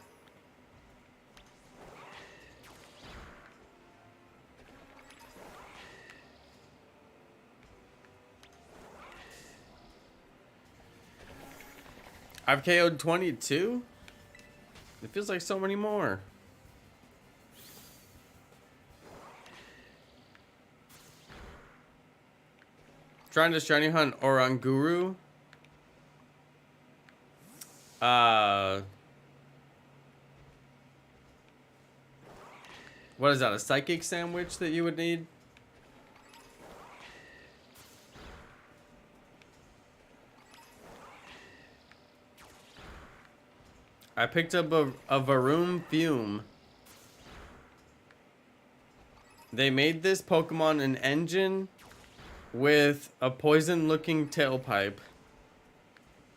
I've KO'd 22? It feels like so many more. Trying to shiny hunt Oranguru. What is that, a psychic sandwich that you would need? I picked up a Varoom Fume. They made this Pokemon an engine with a poison-looking tailpipe.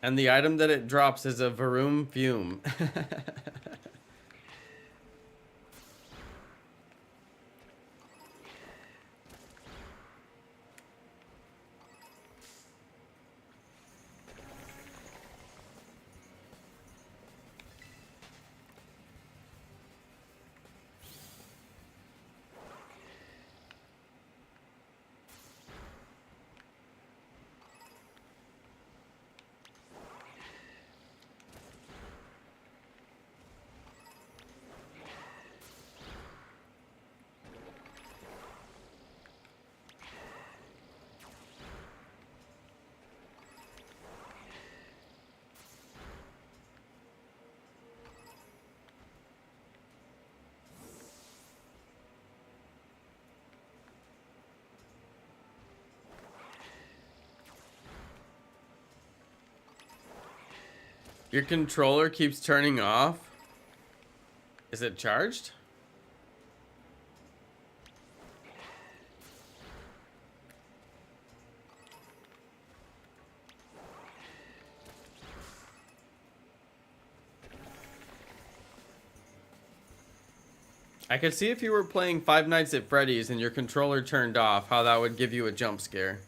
And the item that it drops is a Varoom Fume. Your controller keeps turning off. Is it charged? I could see if you were playing Five Nights at Freddy's and your controller turned off, how that would give you a jump scare.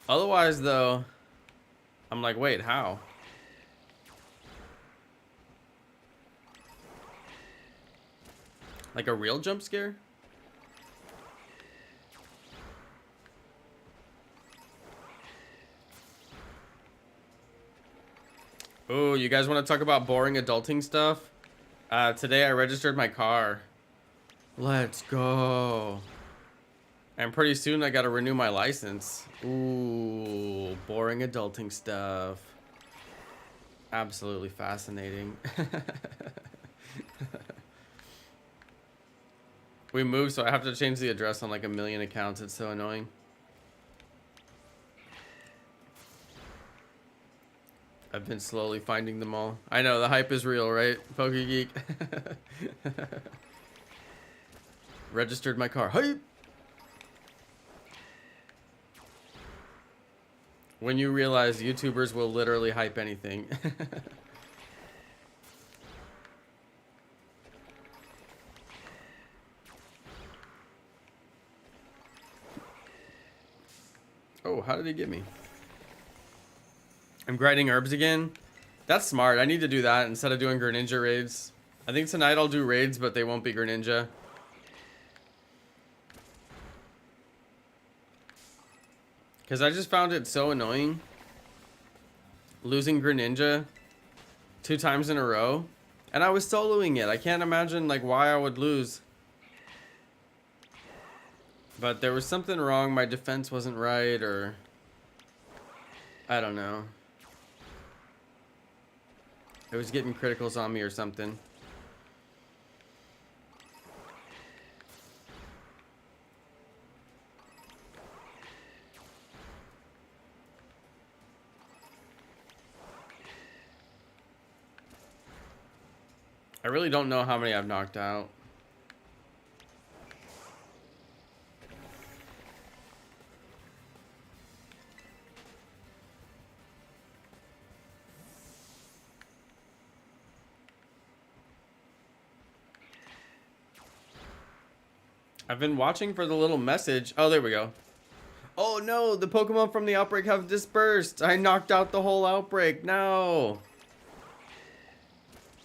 Otherwise, though, I'm like, wait, how? Like a real jump scare? Oh, you guys want to talk about boring adulting stuff? Today I registered my car. Let's go. And pretty soon I gotta renew my license. Ooh, boring adulting stuff. Absolutely fascinating. We moved, so I have to change the address on like a million accounts. It's so annoying. I've been slowly finding them all. I know, the hype is real, right? PokeGeek. Registered my car. Hype! When you realize YouTubers will literally hype anything. Oh, how did he get me? I'm grinding herbs again. That's smart. I need to do that instead of doing Greninja raids. I think tonight I'll do raids, but they won't be Greninja. Because I just found it so annoying losing Greninja 2 times in a row. And I was soloing it. I can't imagine like why I would lose. But there was something wrong. My defense wasn't right, or I don't know. It was getting criticals on me or something. I really don't know how many I've knocked out. I've been watching for the little message. Oh, there we go. Oh no, the Pokemon from the outbreak have dispersed. I knocked out the whole outbreak. No.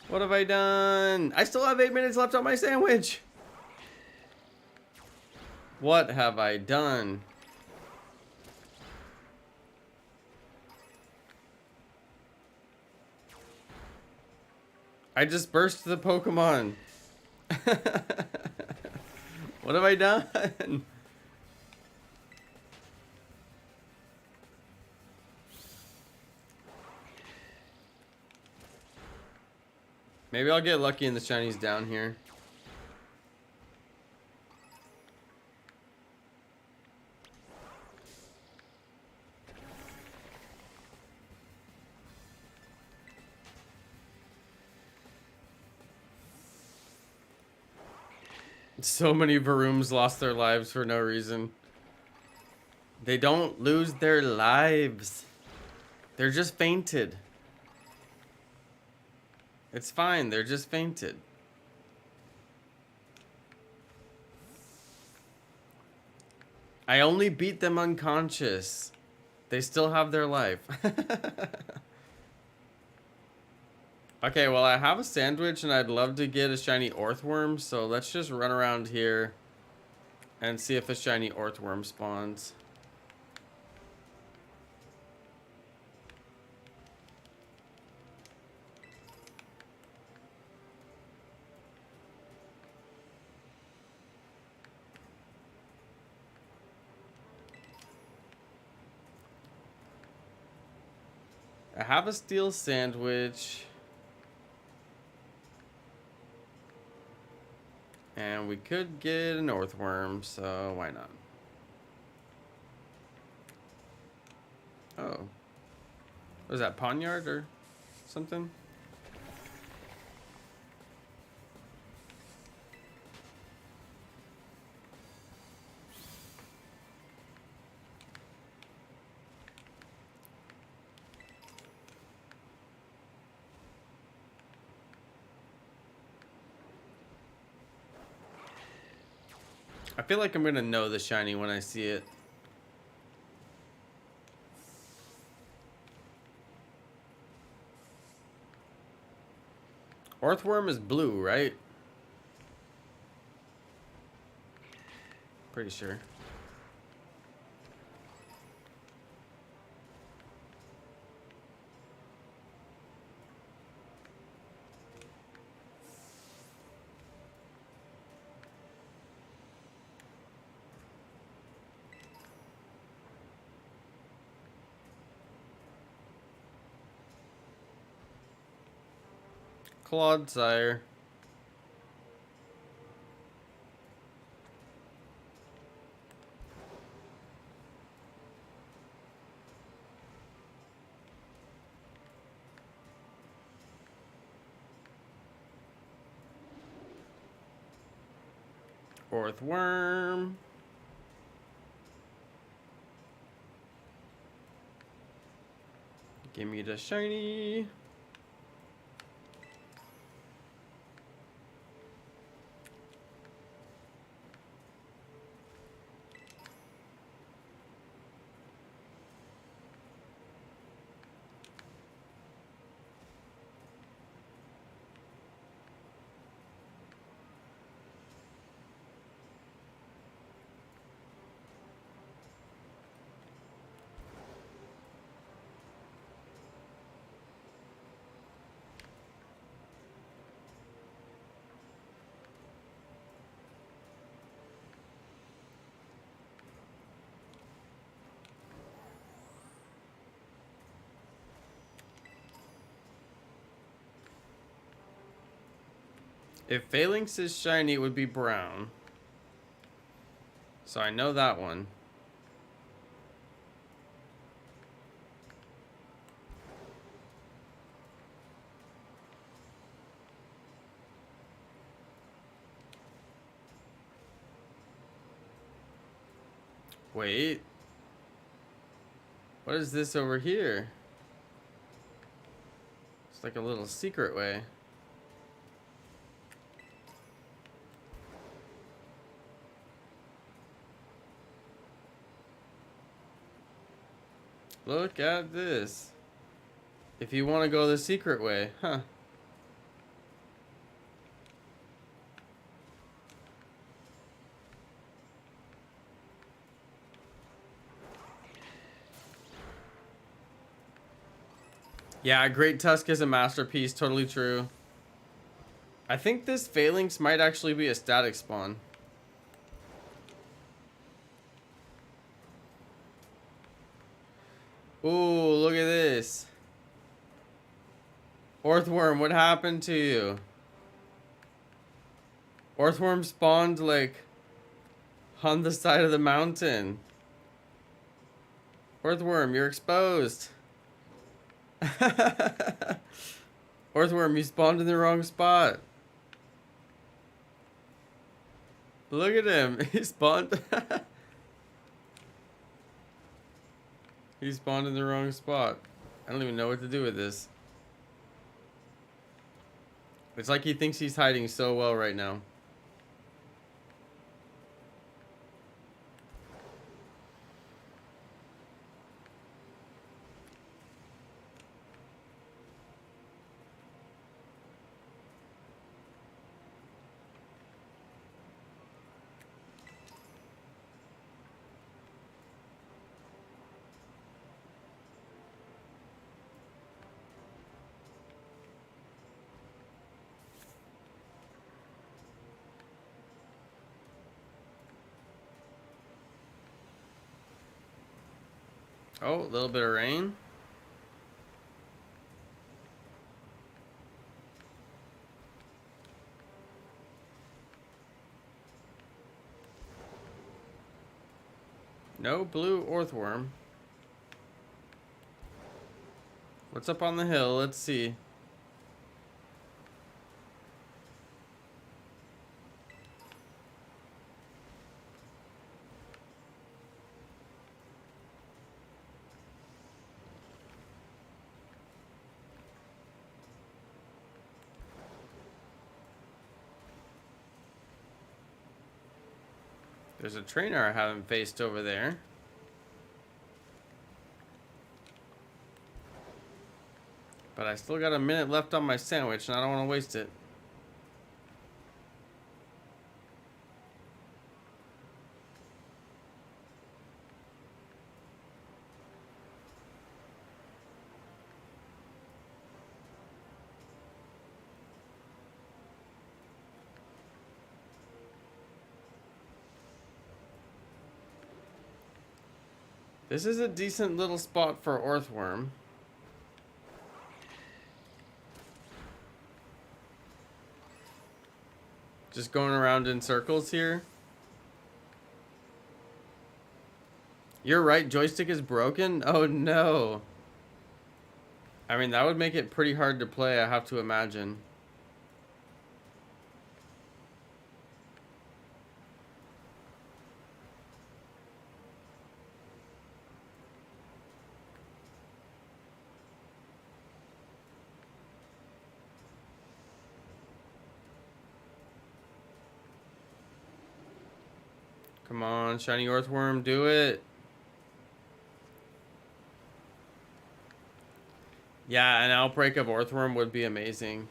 What have I done? I still have 8 minutes left on my sandwich. What have I done? I dispersed the Pokemon. What have I done? Maybe I'll get lucky and the shinies down here. So many Varooms lost their lives for no reason. They don't lose their lives. They're just fainted. It's fine, they're just fainted. I only beat them unconscious. They still have their life. Okay, well, I have a sandwich and I'd love to get a shiny Orthworm, so let's just run around here and see if a shiny Orthworm spawns. I have a steel sandwich. And we could get an Orthworm, so why not? Was that Poniard or something? I feel like I'm gonna know the shiny when I see it. Orthworm is blue, right? Pretty sure. Clodsire. Orthworm. Give me the shiny. If Phalanx is shiny, it would be brown. So I know that one. Wait. What is this over here? It's like a little secret way. Look at this. If you want to go the secret way, huh? Yeah, Great Tusk is a masterpiece. Totally true. I think this Phalanx might actually be a static spawn. Ooh, look at this. Orthworm, what happened to you? Orthworm spawned like on the side of the mountain. Orthworm, you're exposed. Orthworm, you spawned in the wrong spot. Look at him. He spawned. He spawned in the wrong spot. I don't even know what to do with this. It's like he thinks he's hiding so well right now. Oh, a little bit of rain. No blue Orthworm. What's up on the hill? Let's see. There's a trainer I haven't faced over there. But I still got a minute left on my sandwich and I don't want to waste it. This is a decent little spot for Orthworm. Just going around in circles here. You're right, joystick is broken? Oh no. I mean, that would make it pretty hard to play, I have to imagine. Come on, shiny Earthworm, do it. Yeah, an outbreak of Earthworm would be amazing.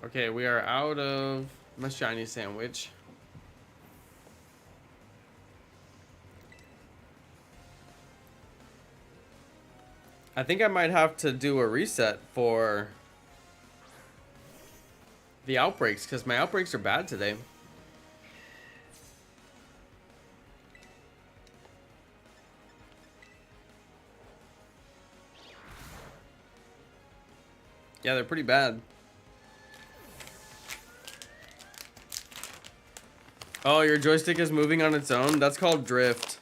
Okay, we are out of my shiny sandwich. I think I might have to do a reset for the outbreaks because my outbreaks are bad today. Yeah, they're pretty bad. Oh, your joystick is moving on its own? That's called drift.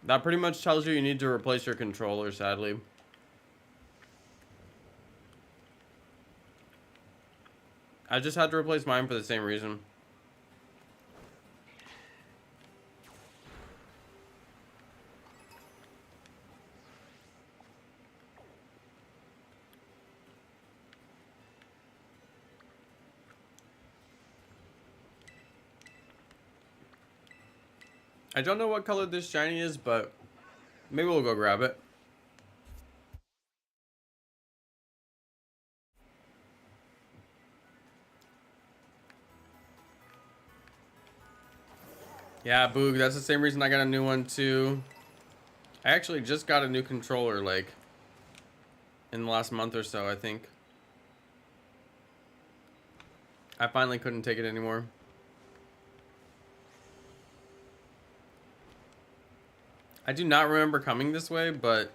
That pretty much tells you need to replace your controller, sadly. I just had to replace mine for the same reason. I don't know what color this shiny is, but maybe we'll go grab it. Yeah, Boog, that's the same reason I got a new one too. I actually just got a new controller like in the last month or so, I think. I finally couldn't take it anymore. I do not remember coming this way, but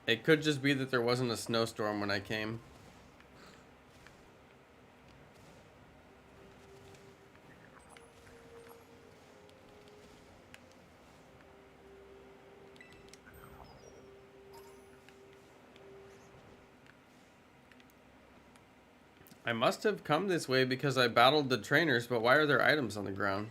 it could just be that there wasn't a snowstorm when I came. I must have come this way because I battled the trainers, but why are there items on the ground?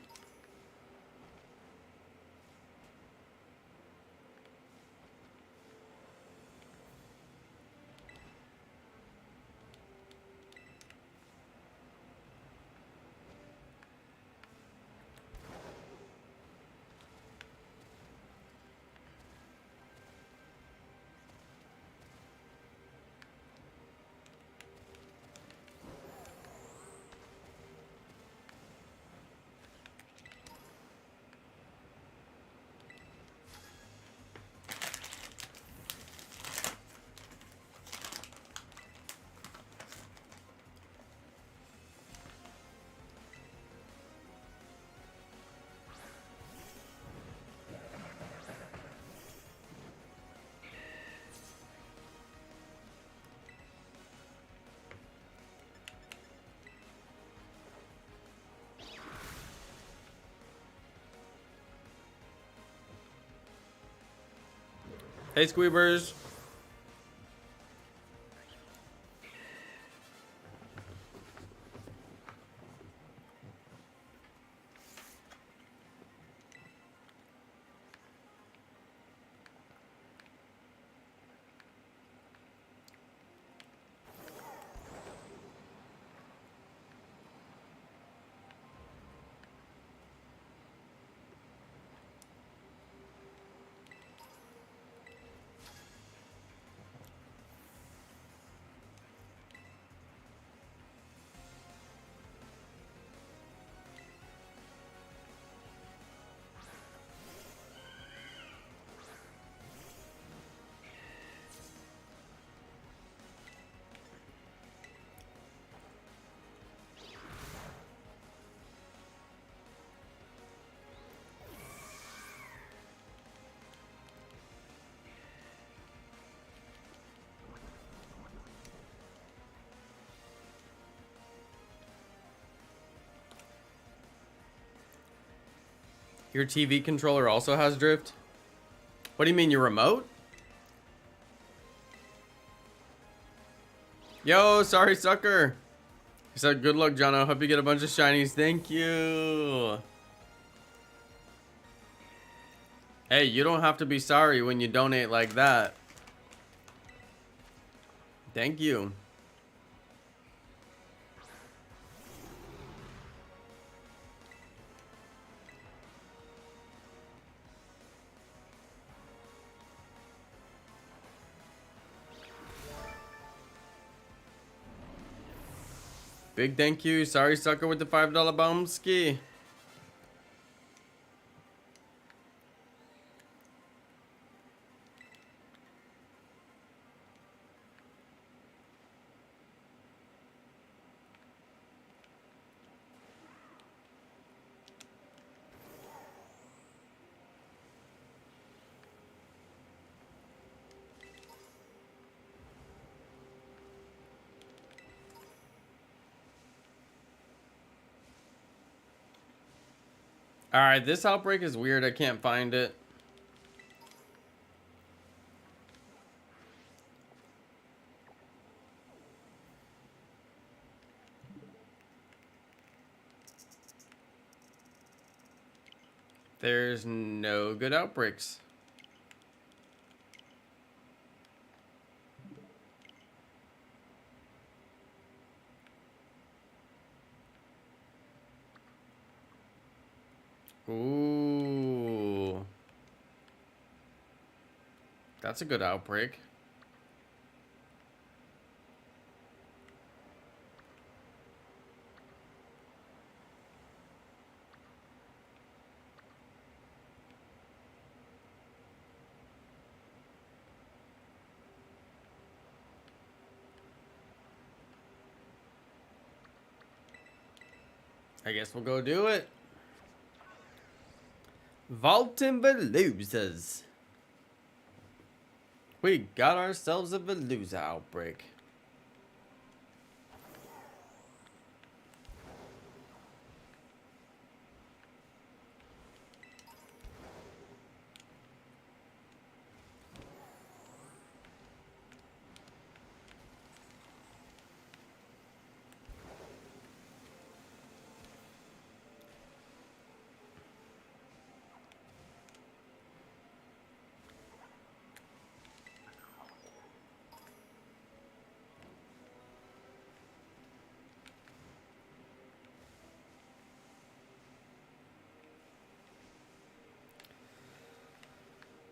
Hey, Squeebers. Your TV controller also has drift? What do you mean, your remote? Yo, sorry, sucker. He said, good luck, Jonno. Hope you get a bunch of shinies. Thank you. Hey, you don't have to be sorry when you donate like that. Thank you. Big thank you. Sorry, sucker, with the $5 bombski. Alright, this outbreak is weird. I can't find it. There's no good outbreaks. Ooh. That's a good outbreak. I guess we'll go do it. Vaulting Veluzas. We got ourselves a Veluza outbreak.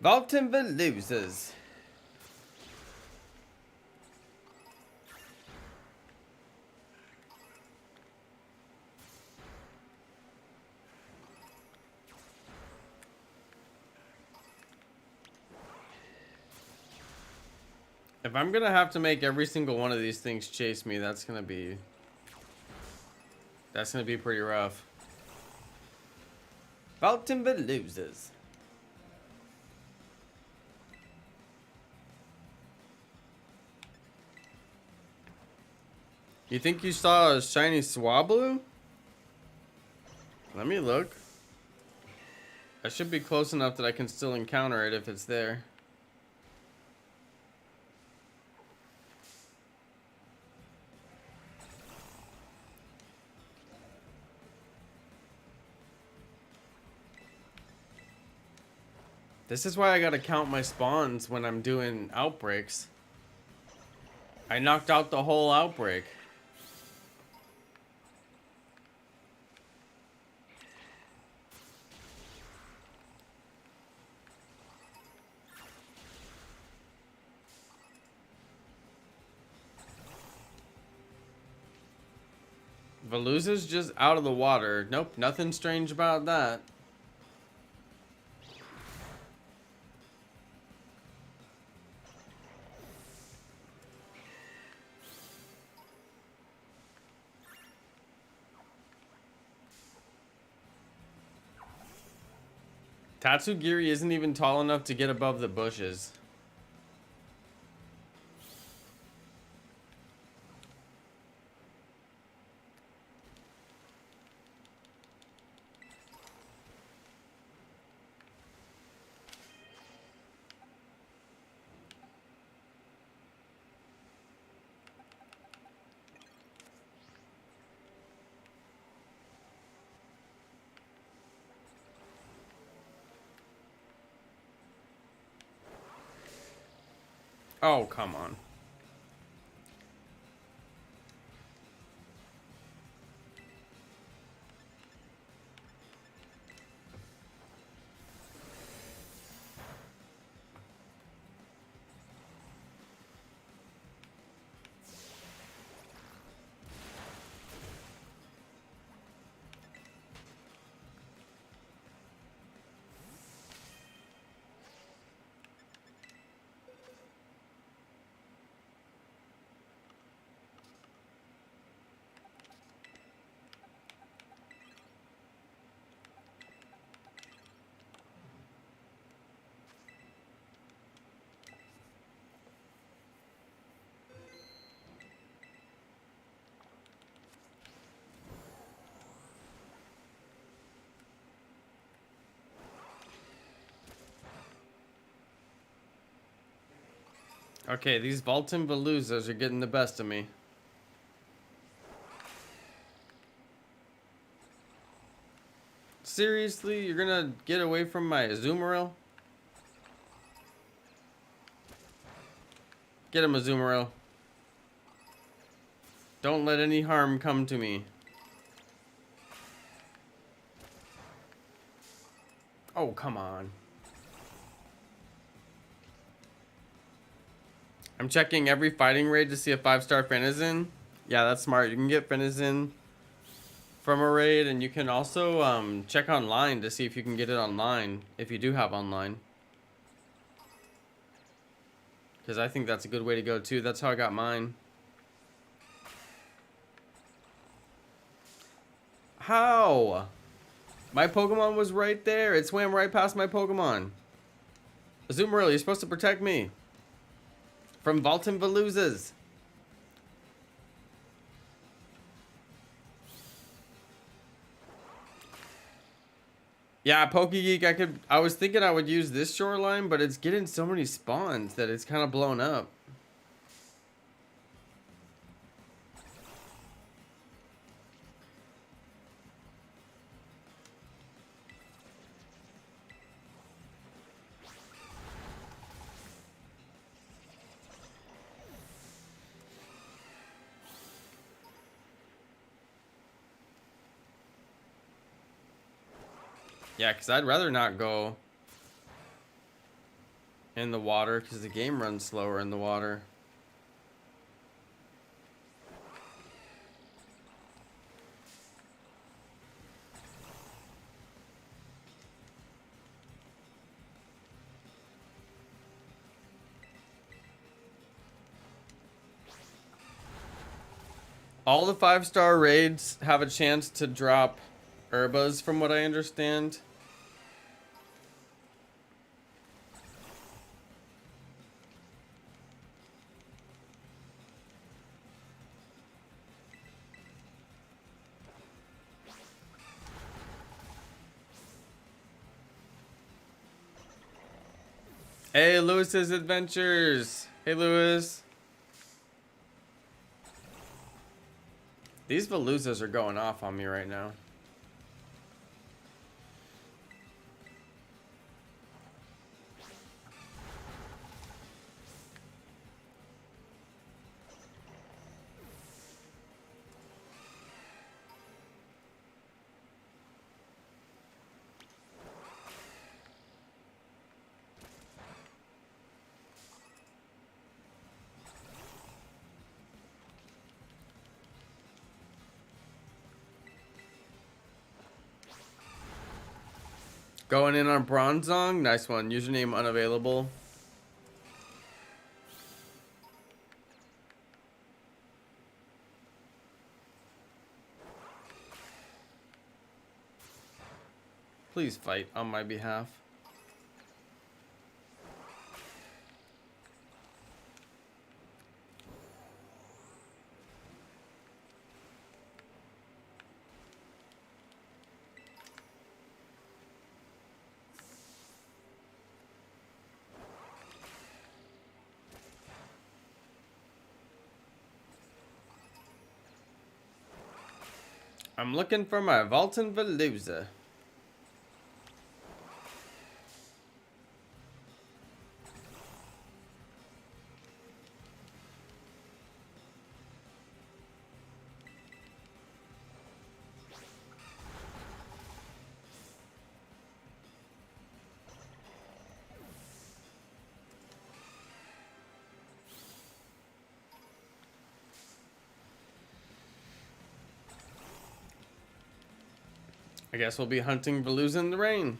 Vaulting Veluzas. If I'm gonna have to make every single one of these things chase me, that's gonna be pretty rough. Vaulting Veluzas. You think you saw a shiny Swablu? Let me look. I should be close enough that I can still encounter it if it's there. This is why I gotta count my spawns when I'm doing outbreaks. I knocked out the whole outbreak. Veluza's just out of the water. Nope, nothing strange about that. Tatsugiri isn't even tall enough to get above the bushes. Oh, come on. Okay, these Vulcan Veluzas are getting the best of me. Seriously? You're gonna get away from my Azumarill? Get him, Azumarill. Don't let any harm come to me. Oh, come on. I'm checking every fighting raid to see if 5-star Fenizen. Yeah, that's smart. You can get Fenizen from a raid, and you can also check online to see if you can get it online, if you do have online. Because I think that's a good way to go too. That's how I got mine. How? My Pokemon was right there. It swam right past my Pokemon. Azumarill, you're supposed to protect me from Vulcan Veluzas. Yeah, Pokegeek, I was thinking I would use this shoreline, but it's getting so many spawns that it's kind of blown up. Yeah, because I'd rather not go in the water because the game runs slower in the water. All the 5-star raids have a chance to drop Herbas, from what I understand. Hey, Lewis's Adventures. Hey, Lewis. These Veluzas are going off on me right now. Going in on Bronzong. Nice one. Username unavailable. Please fight on my behalf. I'm looking for my Valton Veluza. I guess we'll be hunting Veluza in the rain.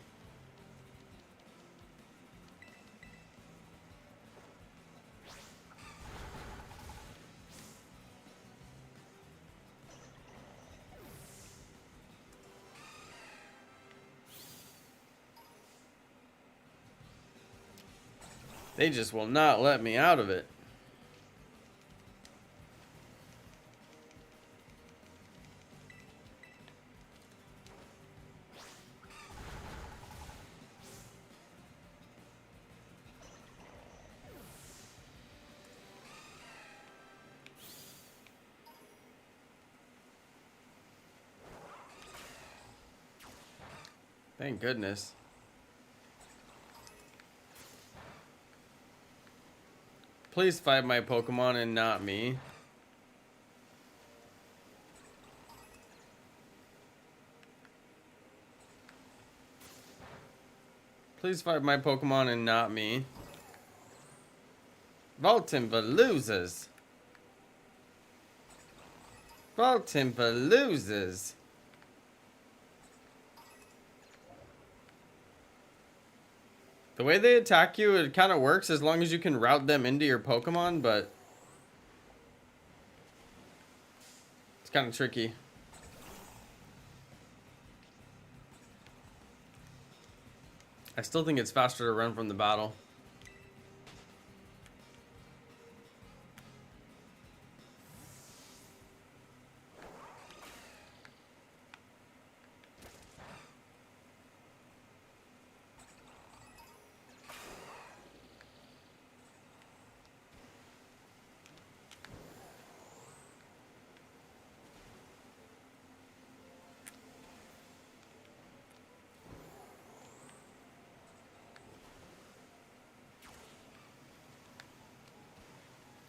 They just will not let me out of it. Thank goodness. Please fight my Pokemon and not me. Please fight my Pokemon and not me. Valton Veluzas. Valton Veluzas. The way they attack you, it kind of works as long as you can route them into your Pokemon, but it's kind of tricky. I still think it's faster to run from the battle.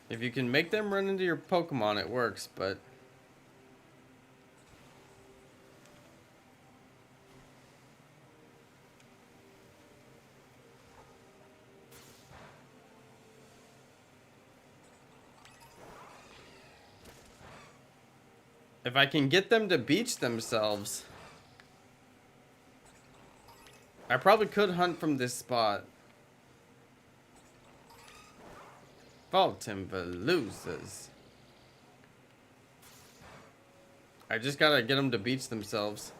If you can make them run into your Pokemon, it works, but if I can get them to beach themselves, I probably could hunt from this spot. Valton Veluzas. I just gotta get them to beach themselves.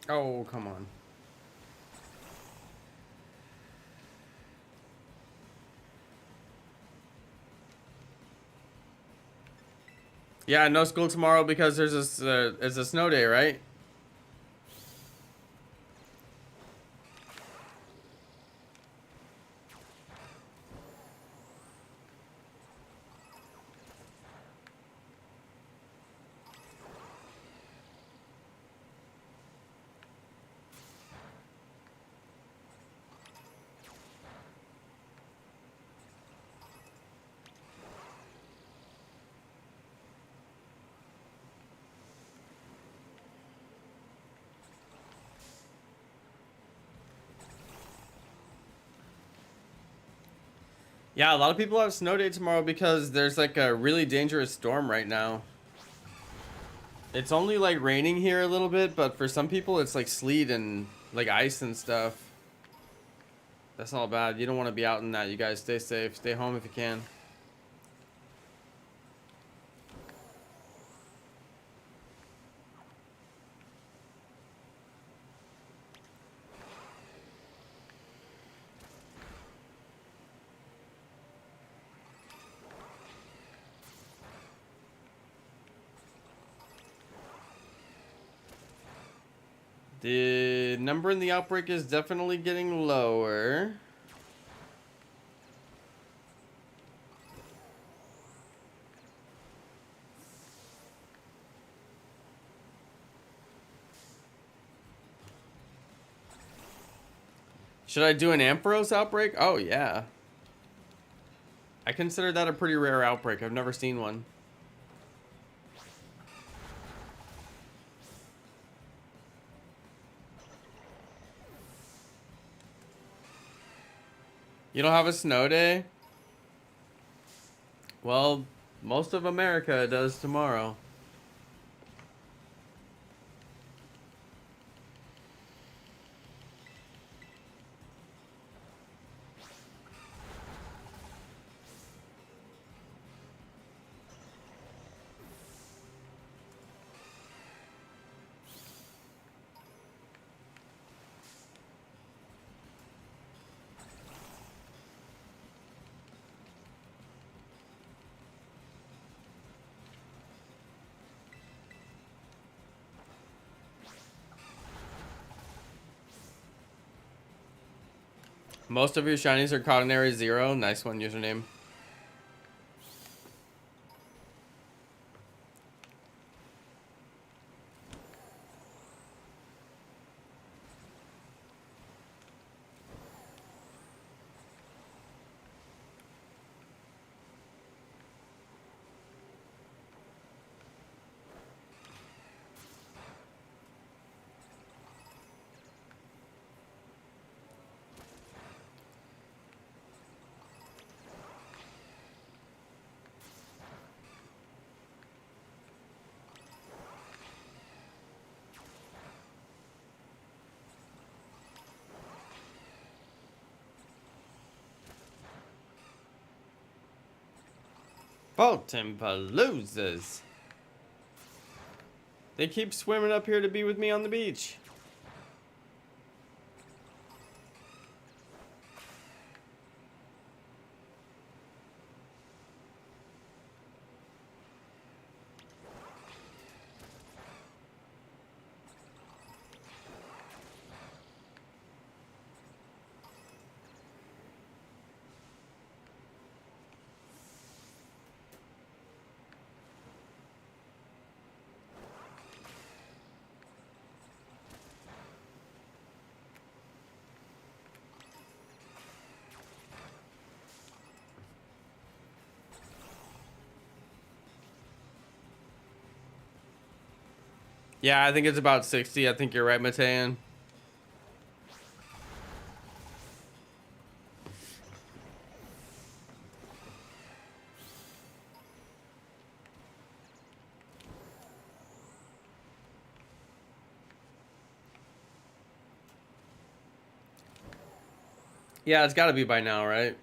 Oh, come on. Yeah, no school tomorrow because there's it's a snow day, right? Yeah, a lot of people have snow day tomorrow because there's like a really dangerous storm right now. It's only like raining here a little bit, but for some people it's like sleet and like ice and stuff. That's all bad. You don't want to be out in that. You guys stay safe. Stay home if you can. The number in the outbreak is definitely getting lower. Should I do an Ampharos outbreak? Oh, yeah. I consider that a pretty rare outbreak. I've never seen one. You don't have a snow day? Well, most of America does tomorrow. Most of your shinies are caught in area 0. Nice one, username. Fulton Paloozas. They keep swimming up here to be with me on the beach. Yeah, I think it's about 60. I think you're right, Matean. Yeah, it's got to be by now, right?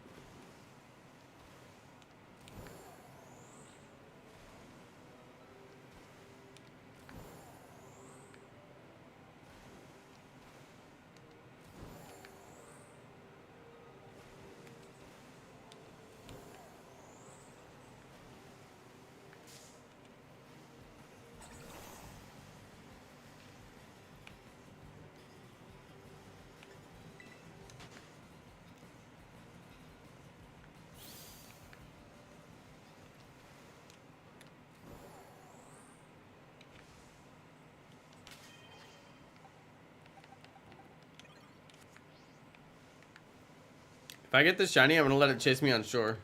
If I get this shiny, I'm going to let it chase me on shore.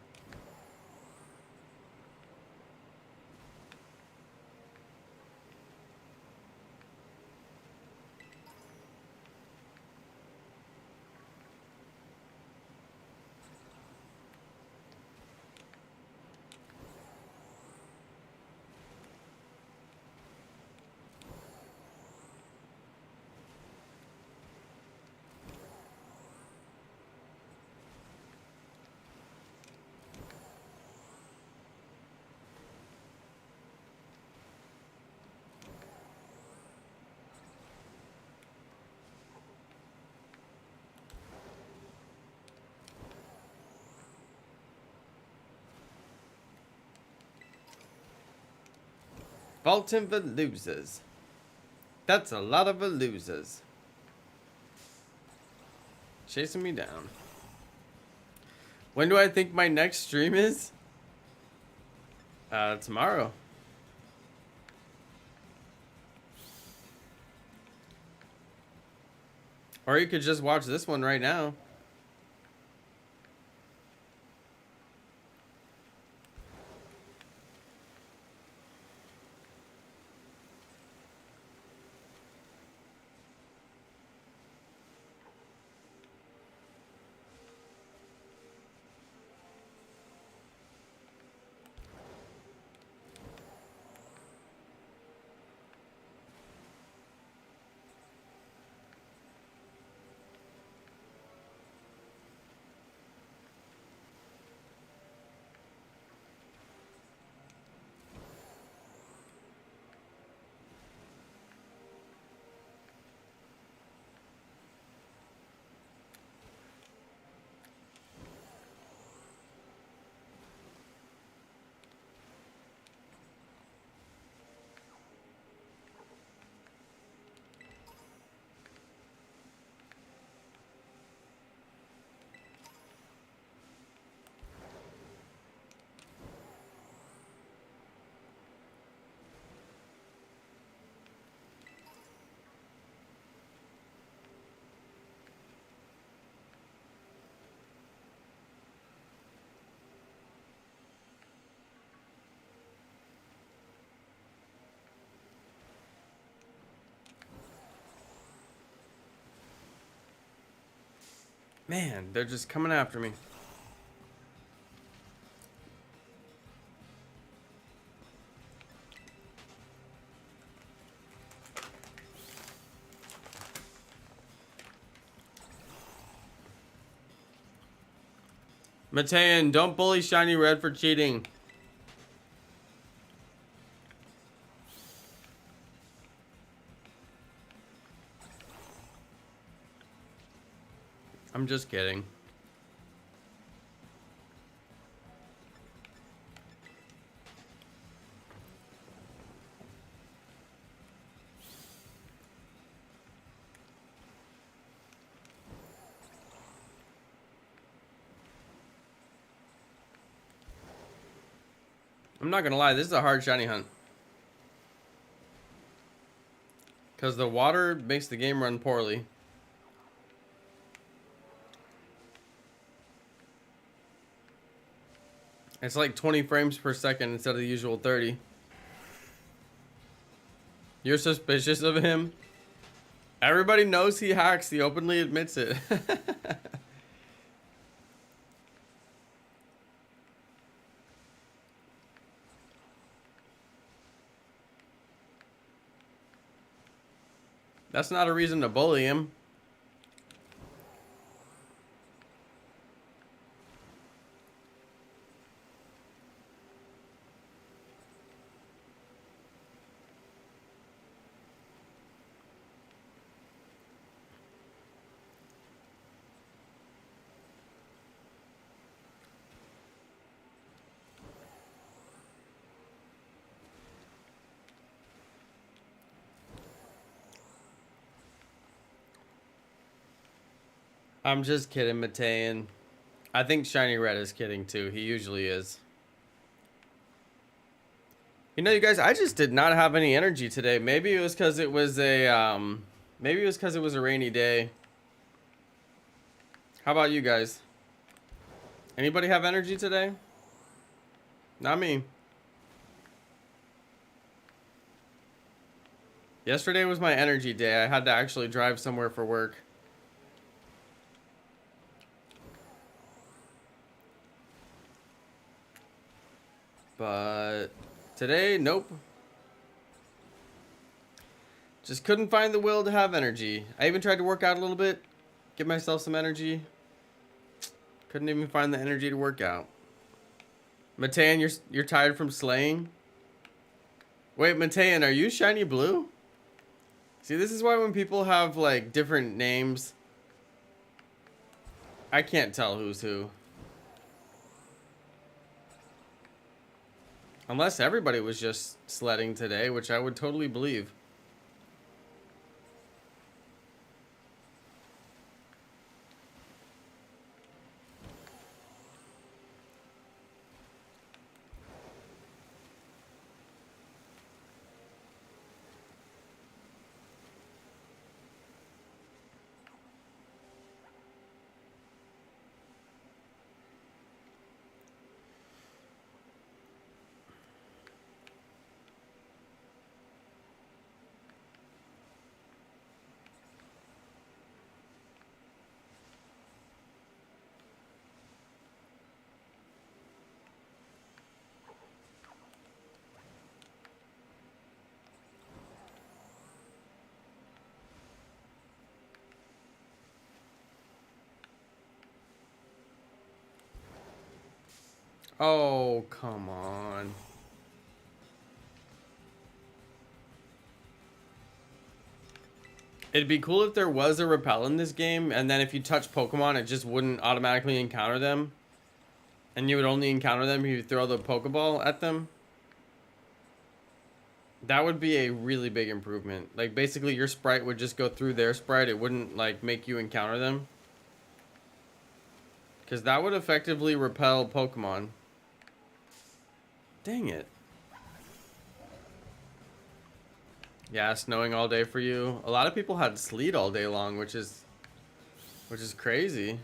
Vaulting Veluzas. That's a lot of Veluzas. Chasing me down. When do I think my next stream is? Tomorrow. Or you could just watch this one right now. Man, they're just coming after me. Matean, don't bully Shiny Red for cheating. I'm just kidding. I'm not gonna lie, this is a hard shiny hunt. Because the water makes the game run poorly. It's like 20 frames per second instead of the usual 30. You're suspicious of him? Everybody knows he hacks. He openly admits it. That's not a reason to bully him. I'm just kidding, Matean. I think Shiny Red is kidding too. He usually is. You know, you guys, I just did not have any energy today. Maybe it was because it was a maybe it was because it was a rainy day. How about you guys? Anybody have energy today? Not me. Yesterday was my energy day. I had to actually drive somewhere for work. But today, nope. Just couldn't find the will to have energy. I even tried to work out a little bit, give myself some energy. Couldn't even find the energy to work out. Matean, you're tired from slaying? Wait, Matean, are you shiny blue? See, this is why when people have like different names, I can't tell who's who. Unless everybody was just sledding today, which I would totally believe. Oh, come on. It'd be cool if there was a repel in this game, and then if you touch Pokemon, it just wouldn't automatically encounter them. And you would only encounter them if you throw the Pokeball at them. That would be a really big improvement. Like, basically, your sprite would just go through their sprite. It wouldn't, like, make you encounter them. Because that would effectively repel Pokemon. Dang it. Yeah, snowing all day for you. A lot of people had sleet all day long, which is crazy.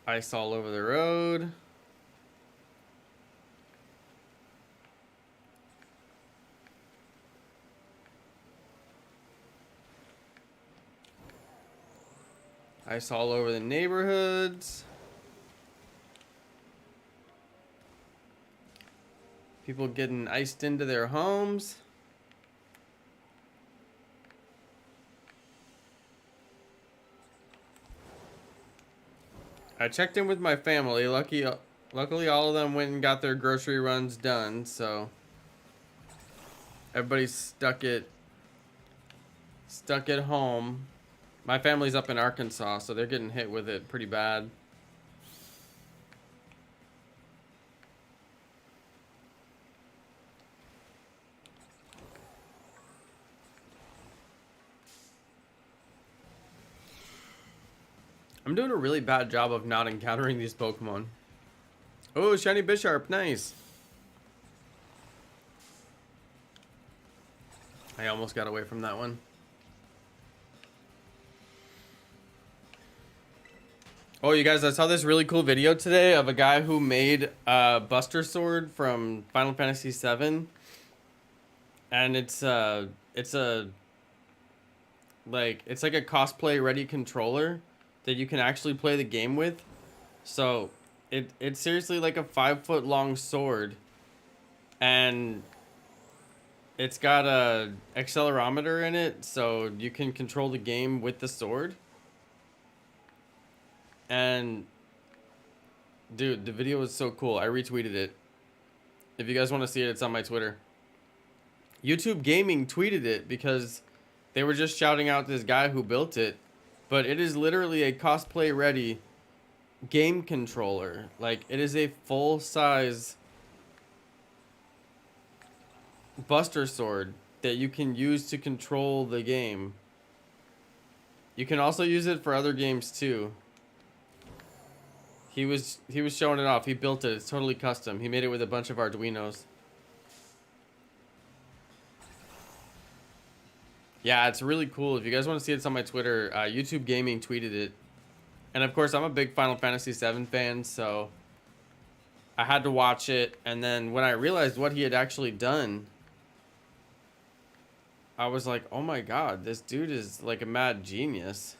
Ice all over the road. Ice all over the neighborhoods. People getting iced into their homes. I checked in with my family. Luckily, all of them went and got their grocery runs done. So everybody's stuck at home. My family's up in Arkansas, so they're getting hit with it pretty bad. I'm doing a really bad job of not encountering these Pokemon. Oh, shiny Bisharp, nice. I almost got away from that one. Oh, you guys, I saw this really cool video today of a guy who made a Buster Sword from Final Fantasy VII. And it's like a cosplay ready controller that you can actually play the game with. So it's seriously like a 5-foot long sword, and it's got a accelerometer in it, so you can control the game with the sword. And dude, the video was so cool. I retweeted it. If you guys want to see it, it's on my Twitter. YouTube Gaming tweeted it because they were just shouting out this guy who built it. But it is literally a cosplay ready game controller. Like, it is a full size Buster Sword that you can use to control the game. You can also use it for other games too. He was showing it off. He built it. It's totally custom. He made it with a bunch of Arduinos. Yeah, it's really cool. If you guys want to see it, it's on my Twitter. YouTube Gaming tweeted it. And of course, I'm a big Final Fantasy VII fan, so I had to watch it. And then when I realized what he had actually done, I was like, oh my god, this dude is like a mad genius.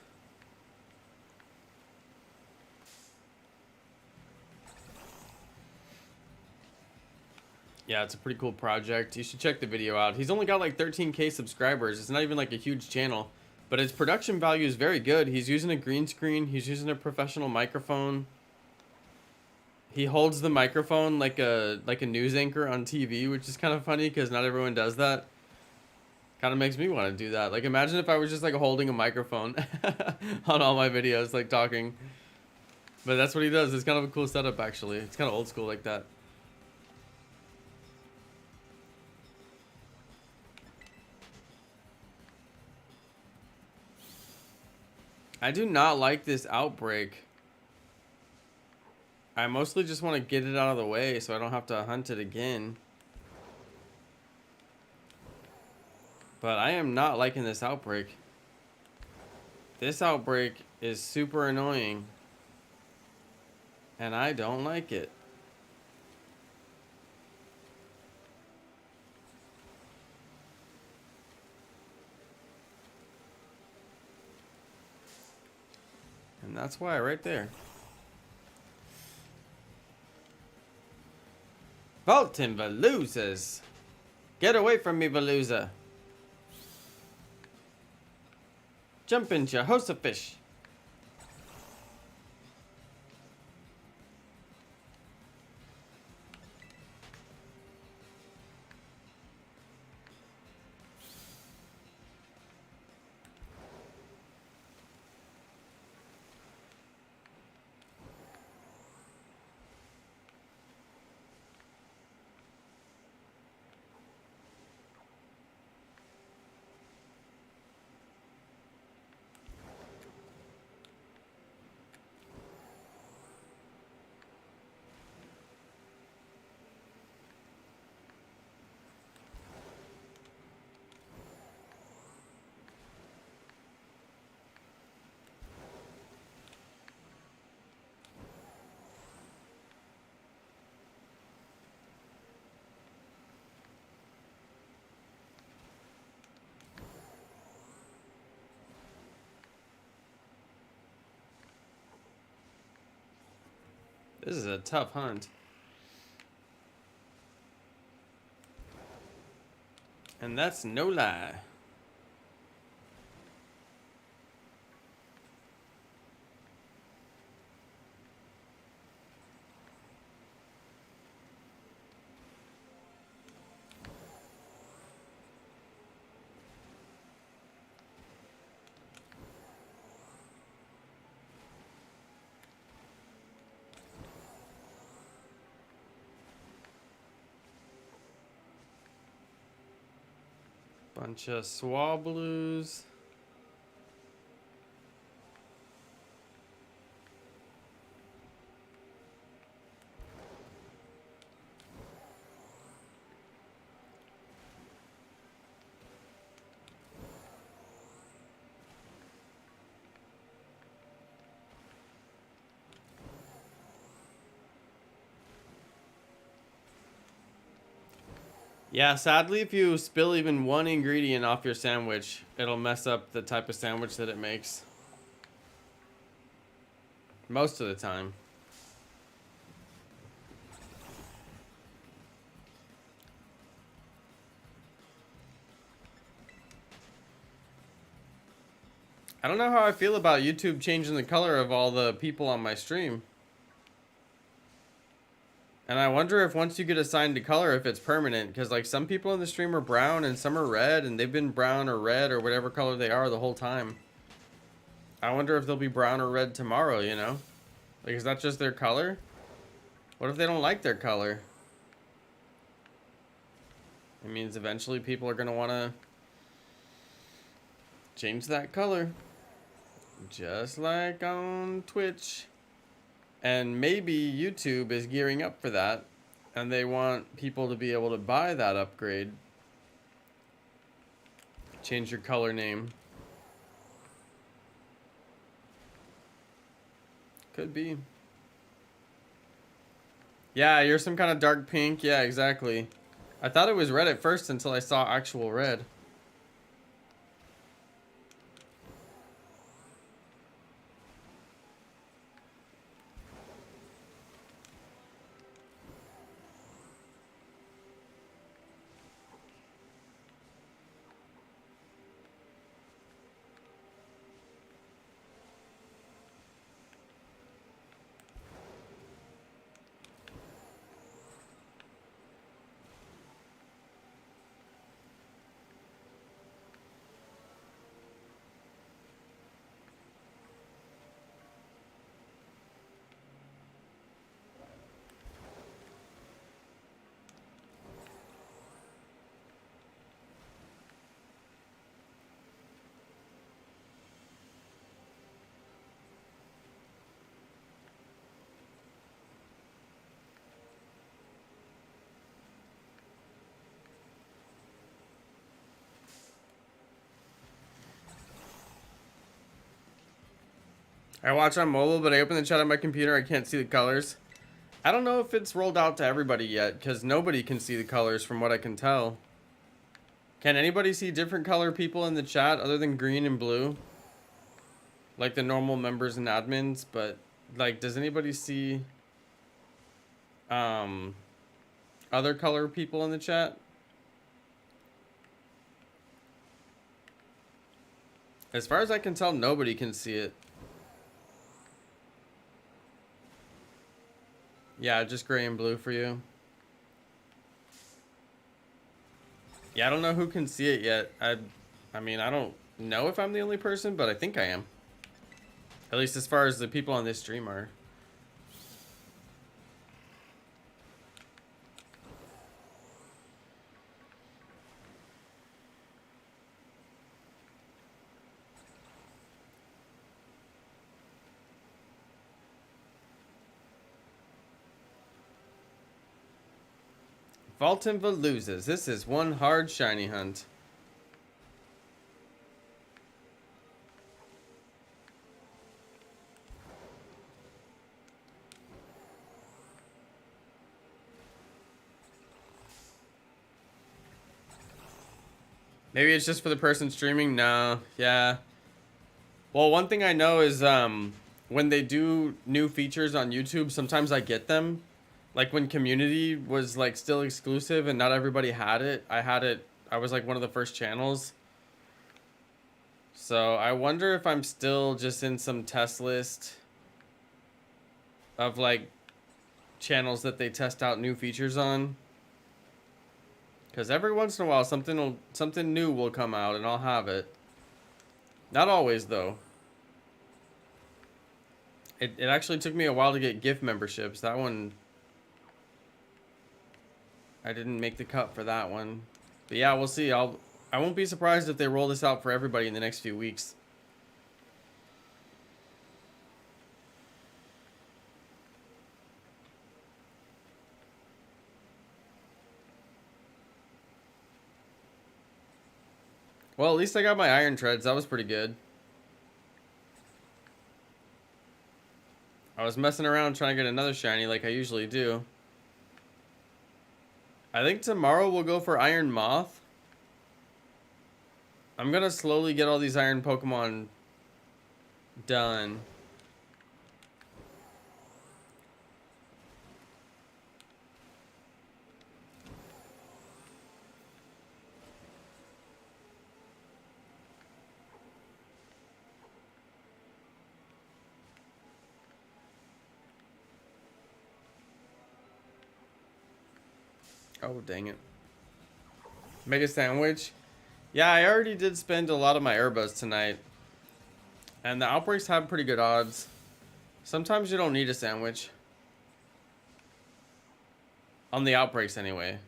Yeah, it's a pretty cool project. You should check the video out. He's only got like 13K subscribers. It's not even like a huge channel, but his production value is very good. He's using a green screen. He's using a professional microphone. He holds the microphone like a news anchor on TV, which is kind of funny because not everyone does that. Kind of makes me want to do that. Like, imagine if I was just like holding a microphone on all my videos, like talking. But that's what he does. It's kind of a cool setup, actually. It's kind of old school like that. I do not like this outbreak. I mostly just want to get it out of the way so I don't have to hunt it again. But I am not liking this outbreak. This outbreak is super annoying. And I don't like it. And that's why right there. Vaulting Veluzas. Get away from me, Veluza. Jump into your host of fish. This is a tough hunt. And that's no lie. Bunch of swablues. Yeah, sadly, if you spill even one ingredient off your sandwich, it'll mess up the type of sandwich that it makes. Most of the time. I don't know how I feel about YouTube changing the color of all the people on my stream. And I wonder if once you get assigned to color, if it's permanent. Because, like, some people in the stream are brown and some are red. And they've been brown or red or whatever color they are the whole time. I wonder if they'll be brown or red tomorrow, you know? Like, is that just their color? What if they don't like their color? It means eventually people are going to want to change that color. Just like on Twitch. And maybe YouTube is gearing up for that. And they want people to be able to buy that upgrade. Change your color name. Could be. Yeah, you're some kind of dark pink. Yeah, exactly. I thought it was red at first until I saw actual red. I watch on mobile, but I open the chat on my computer. I can't see the colors. I don't know if it's rolled out to everybody yet, because nobody can see the colors from what I can tell. Can anybody see different color people in the chat other than green and blue? Like the normal members and admins, but like, does anybody see other color people in the chat? As far as I can tell, nobody can see it. Yeah, just gray and blue for you. Yeah, I don't know who can see it yet. I mean, I don't know if I'm the only person, but I think I am. At least as far as the people on this stream are. Vault and Veluzas. This is one hard shiny hunt. Maybe it's just for the person streaming? No. Yeah. Well, one thing I know is when they do new features on YouTube, sometimes I get them. Like when Community was like still exclusive and not everybody had it. I had it. I was like one of the first channels. So I wonder if I'm still just in some test list of like channels that they test out new features on. Because every once in a while something new will come out and I'll have it. Not always though. It actually took me a while to get gift memberships. That one, I didn't make the cut for that one. But yeah, we'll see. I won't be surprised if they roll this out for everybody in the next few weeks. Well, at least I got my iron treads. That was pretty good. I was messing around trying to get another shiny like I usually do. I think tomorrow we'll go for Iron Moth. I'm gonna slowly get all these iron Pokemon done. Oh, dang it. Make a sandwich? Yeah, I already did spend a lot of my Herbas tonight. And the outbreaks have pretty good odds. Sometimes you don't need a sandwich. On the outbreaks, anyway.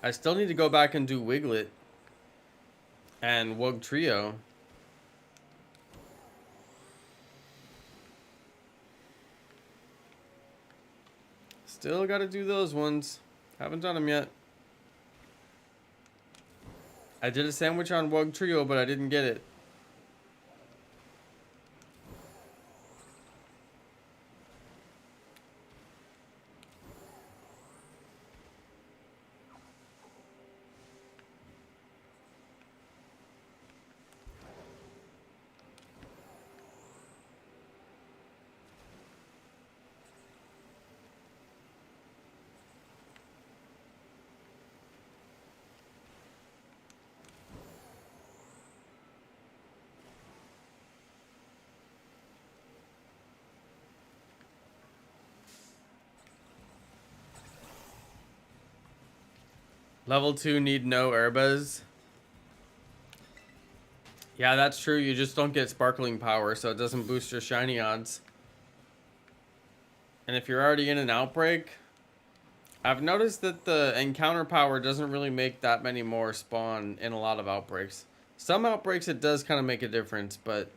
I still need to go back and do Wiglet. And Wug Trio. Still gotta do those ones. Haven't done them yet. I did a sandwich on Wug Trio, but I didn't get it. Level 2 need no Herbas. Yeah, that's true. You just don't get sparkling power, so it doesn't boost your shiny odds. And if you're already in an outbreak, I've noticed that the encounter power doesn't really make that many more spawn in a lot of outbreaks. Some outbreaks it does kind of make a difference, but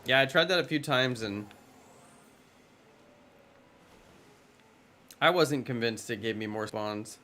yeah, I tried that a few times and I wasn't convinced it gave me more spawns.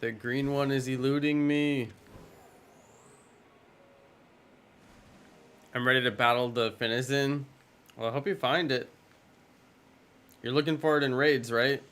The green one is eluding me. I'm ready to battle the Finizen. Well, I hope you find it. You're looking for it in raids, right?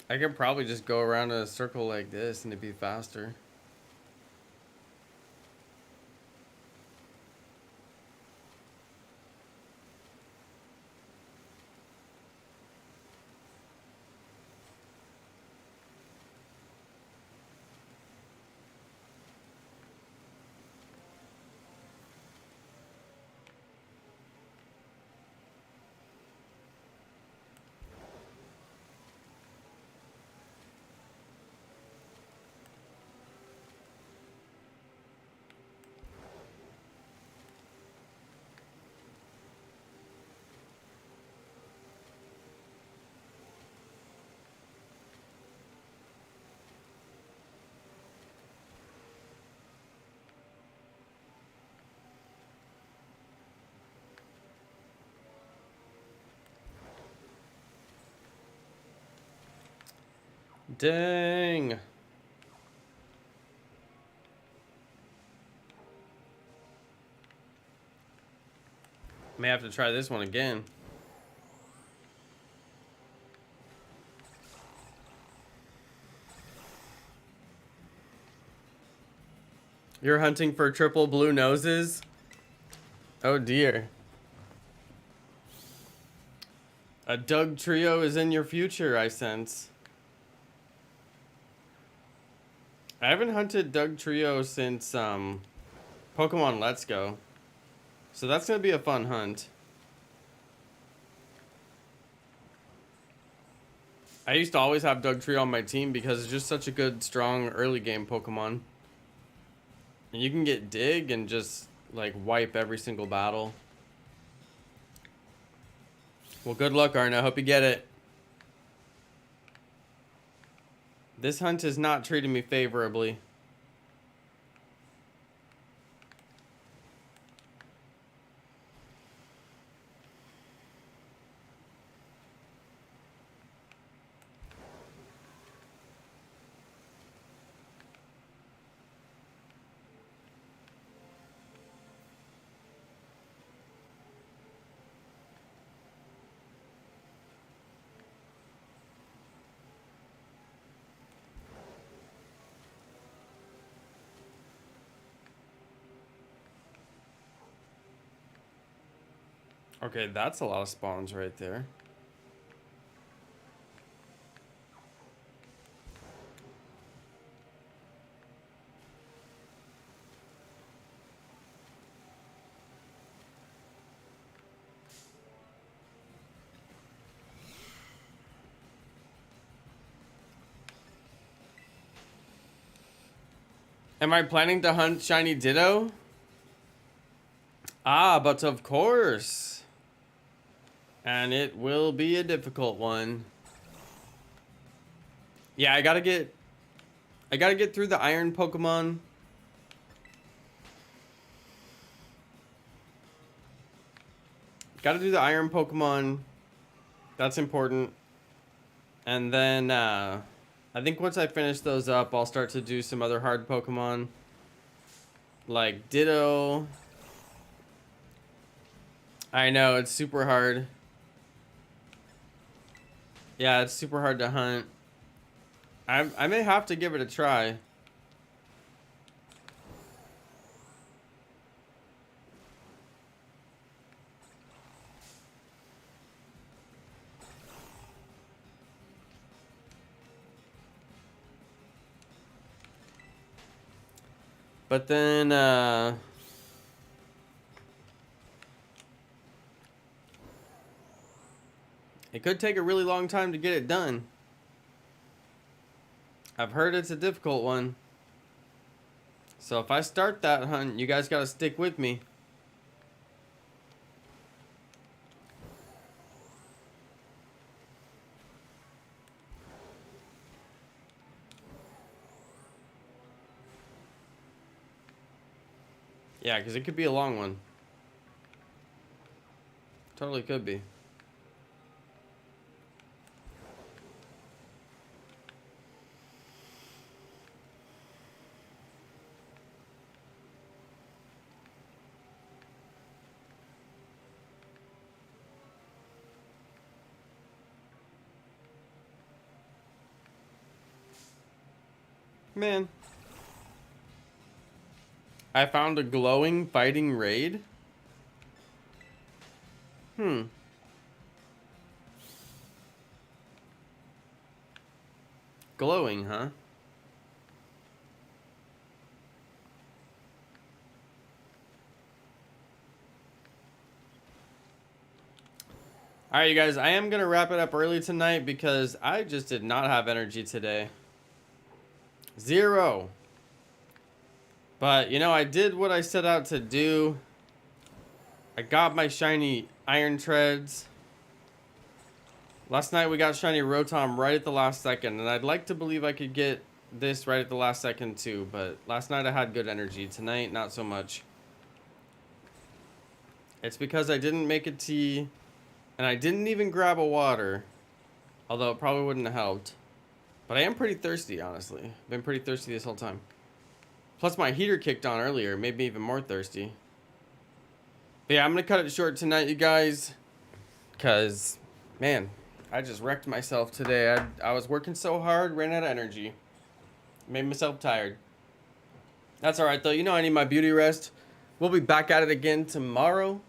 I could probably just go around in a circle like this and it'd be faster. Dang. May have to try this one again. You're hunting for triple blue noses? Oh dear. A Doug trio is in your future, I sense. I haven't hunted Doug trio since Pokemon Let's Go. So that's gonna be a fun hunt. I used to always have Doug trio on my team because it's just such a good, strong early game Pokemon. And you can get Dig and just like wipe every single battle. Well, good luck, Arna. Hope you get it. This hunt is not treating me favorably. Okay, that's a lot of spawns right there. Am I planning to hunt Shiny Ditto? Ah, but of course. And it will be a difficult one. Yeah, I gotta get through the iron Pokemon. Gotta do the iron Pokemon. That's important. And then I think once I finish those up, I'll start to do some other hard Pokemon. Like Ditto. I know, it's super hard. Yeah, it's super hard to hunt. I may have to give it a try. But then, it could take a really long time to get it done. I've heard it's a difficult one. So if I start that hunt, you guys gotta stick with me. Yeah, because it could be a long one. Totally could be. Man. I found a glowing fighting raid. Glowing, huh? Alright, you guys, I am going to wrap it up early tonight because I just did not have energy today. 0. But, you know, I did what I set out to do. I got my shiny iron treads. Last night we got shiny Rotom right at the last second, and I'd like to believe I could get this right at the last second too, but last night I had good energy. Tonight, not so much. It's because I didn't make a tea, and I didn't even grab a water, although it probably wouldn't have helped. But I am pretty thirsty, honestly. Been pretty thirsty this whole time. Plus my heater kicked on earlier, made me even more thirsty. But yeah, I'm gonna cut it short tonight, you guys, because, man, I just wrecked myself today. I was working so hard, ran out of energy. Made myself tired. That's alright though, you know I need my beauty rest. We'll be back at it again tomorrow.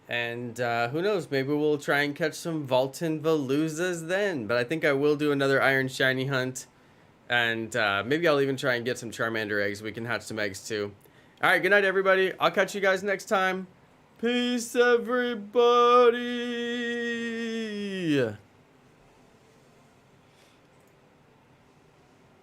And who knows, maybe we'll try and catch some Vaultin Veluzas then. But I think I will do another Iron Shiny hunt. And maybe I'll even try and get some Charmander eggs. We can hatch some eggs too. Alright, good night everybody. I'll catch you guys next time. Peace everybody.